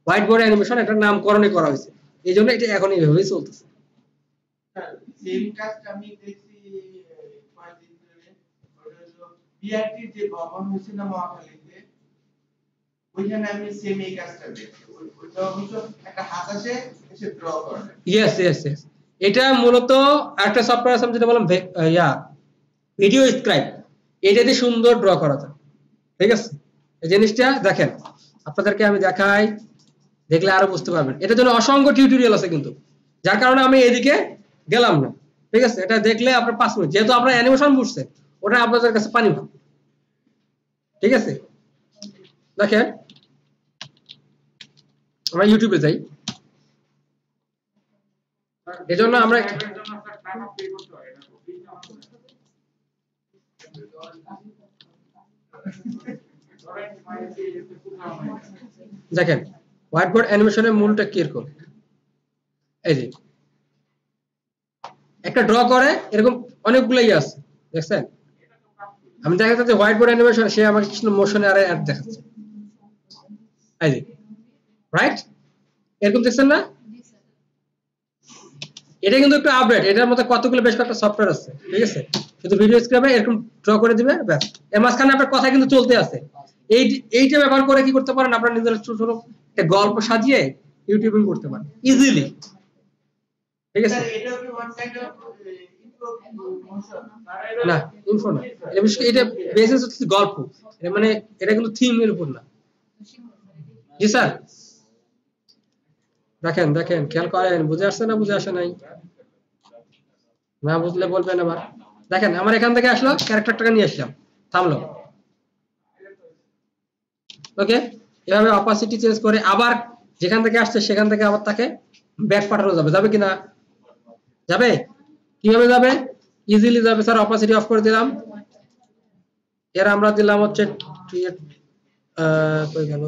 হোয়াইট বোর্ড অ্যানিমেশন এটার নামকরণই করা হয়েছে, এই জন্য এটা এখন এইভাবেই চলতেছে। সেম কাজটা আমি দেখছি কয়েকদিন ধরে, ওটা হলো বিআরটির যে ভবন হয়েছে না মহাখালীতে, ওইখানে আমি সেম এই কাজটা দেখছি। ওইটা অবশ্য একটা হাত আসে এসে ড্র করে। ইয়েস ইয়েস ইয়েস, এটা মূলত একটা সফটওয়্যার আছে যেটা বললাম ভিডিও স্ক্রাইব, এটা দিয়ে সুন্দর ড্র করা যায়। ঠিক আছে, এই জিনিসটা দেখেন, আপনাদেরকে আমি দেখাই, দেখলে আরো বুঝতে পারবেন। এটার জন্য অসংখ্য টিউটোরিয়াল আছে কিন্তু, যার কারণে আমি এদিকে গেলাম না। ঠিক আছে, এটা দেখলে আপনার 5 মিনিট, যেহেতু আপনার অ্যানিমেশন বুঝছে ওটা আপনাদের কাছে পানি ভাব। ঠিক আছে, দেখেন আমরা ইউটিউবে যাই, এজন্য আমরা দেখেন হোয়াইট বোর্ড অ্যানিমেশনের মূলটা কি এরকম, এই যে একটা ড্র করে এরকম অনেকগুলাই আছে, দেখছেন? আমি দেখা যাচ্ছে হোয়াইট বোর্ড অ্যানিমেশন, সে আমাকে কিছু মোশনে আর অ্যাড দেখাচ্ছে, এই যে রাইট, এরকম দেখছেন না? এটা কিন্তু একটু আপডেট, এটার মধ্যে কতগুলো বেশ কয়েকটা সফটওয়্যার আছে। ঠিক আছে, শুধু ভিডিও স্ক্রাইবে এরকম ড্র করে দিবে ব্যাস, এর মাঝখানে আপনার কথা কিন্তু চলতে আছে। এইটা ব্যবহার করে কি করতে পারেন, আপনারা নিজের ছোট ছোট একটা গল্প সাজিয়ে ইউটিউবিং করতে পারেন ইজিলি। ঠিক আছে, এটাও কি ওয়ান কাইন্ড অফ মোশন? না ইনফো না, এটা বিশেষ করে এটা বেসিস হচ্ছে গল্প, এটা মানে এটা কিন্তু থিম এর উপর না। জি স্যার, দেখেন দেখেন খেয়াল করেন, বুঝে আসছে না বুঝে আসে নাই? না বুঝলে বলবেন আবার। দেখেন আমার এখান থেকে আসলো, ক্যারেক্টারটাকে নিয়ে আসলাম, থামলো, ওকে। এভাবে অপাসিটি চেঞ্জ করে আবার যেখান থেকে আসছে সেখান থেকে আবার তাকে ব্যাক পাঠানো যাবে, যাবে কিনা? যাবে। কিভাবে যাবে? ইজিলি যাবে স্যার। অপাসিটি অফ করে দিলাম, এর আমরা দিলাম হচ্ছে কই গেল,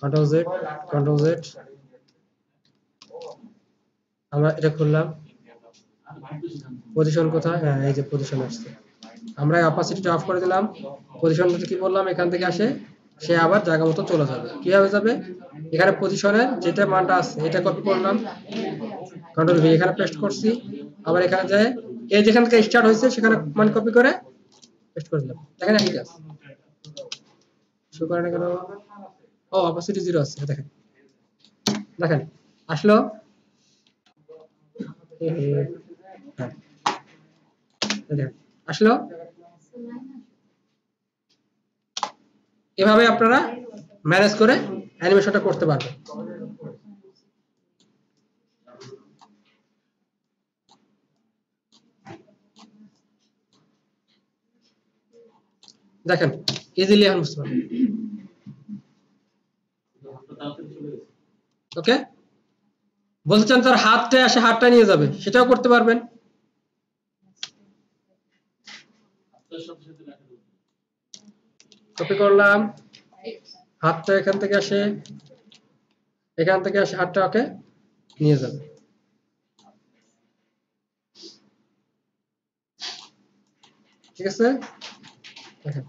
কন্ট্রোল জেড, কন্ট্রোল জেড, আমরা এটা খুললাম। পজিশন কোথায়? হ্যাঁ, এই যে পজিশন আসছে। আমরা অপাসিটিটা অফ করে দিলাম। পজিশনটা কি বললাম, এখান থেকে আসে, সে আবার জায়গা মতো চলে যাবে। কিভাবে যাবে? এখানে পজিশনের যেটা মানটা আছে এটা কপি করলাম, কন্ট্রোল ভি, এখানে পেস্ট করছি, আবার এখানে যায় এই যেখান থেকে স্টার্ট হয়েছে সেখানে মান কপি করে পেস্ট করে দিলাম। দেখেন একই কাজ। শো করে না কেন? ও অপাসিটি 0 আছে, দেখেন দেখেন আসলো। হ্যাঁ, দেখেন আসলো। এভাবে আপনারা ম্যানেজ করে অ্যানিমেশনটা করতে পারবেন। দেখেন ইজিলি এখন বুঝতে পারবেন। ওকে, বলতে চান তার হাতটা আসে হাতটা নিয়ে যাবে, সেটাও করতে পারবেন। কপি করলাম, হাতটা এখান থেকে আসে, এখান থেকে আসে হাতটা ওকে নিয়ে যাবে। ঠিক আছে, দেখেন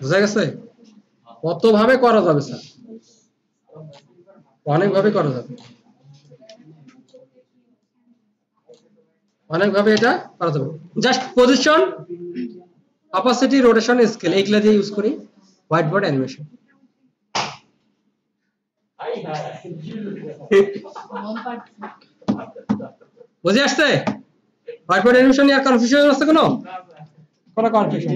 বুঝা গেছে? কত ভাবে করা যাবে স্যার, অনেক ভাবে করা যাবে, অনেক ভাবে এটা করা যাবে। Just position, opacity, rotation, scale এইগুলা দিয়ে ইউজ করি হোয়াইট বোর্ড অ্যানিমেশন। বুঝে আসছে? হোয়াইট বোর্ড অ্যানিমেশন নিয়ে আর কনফিউশন আছে কোনো? কোনো কনফিউশন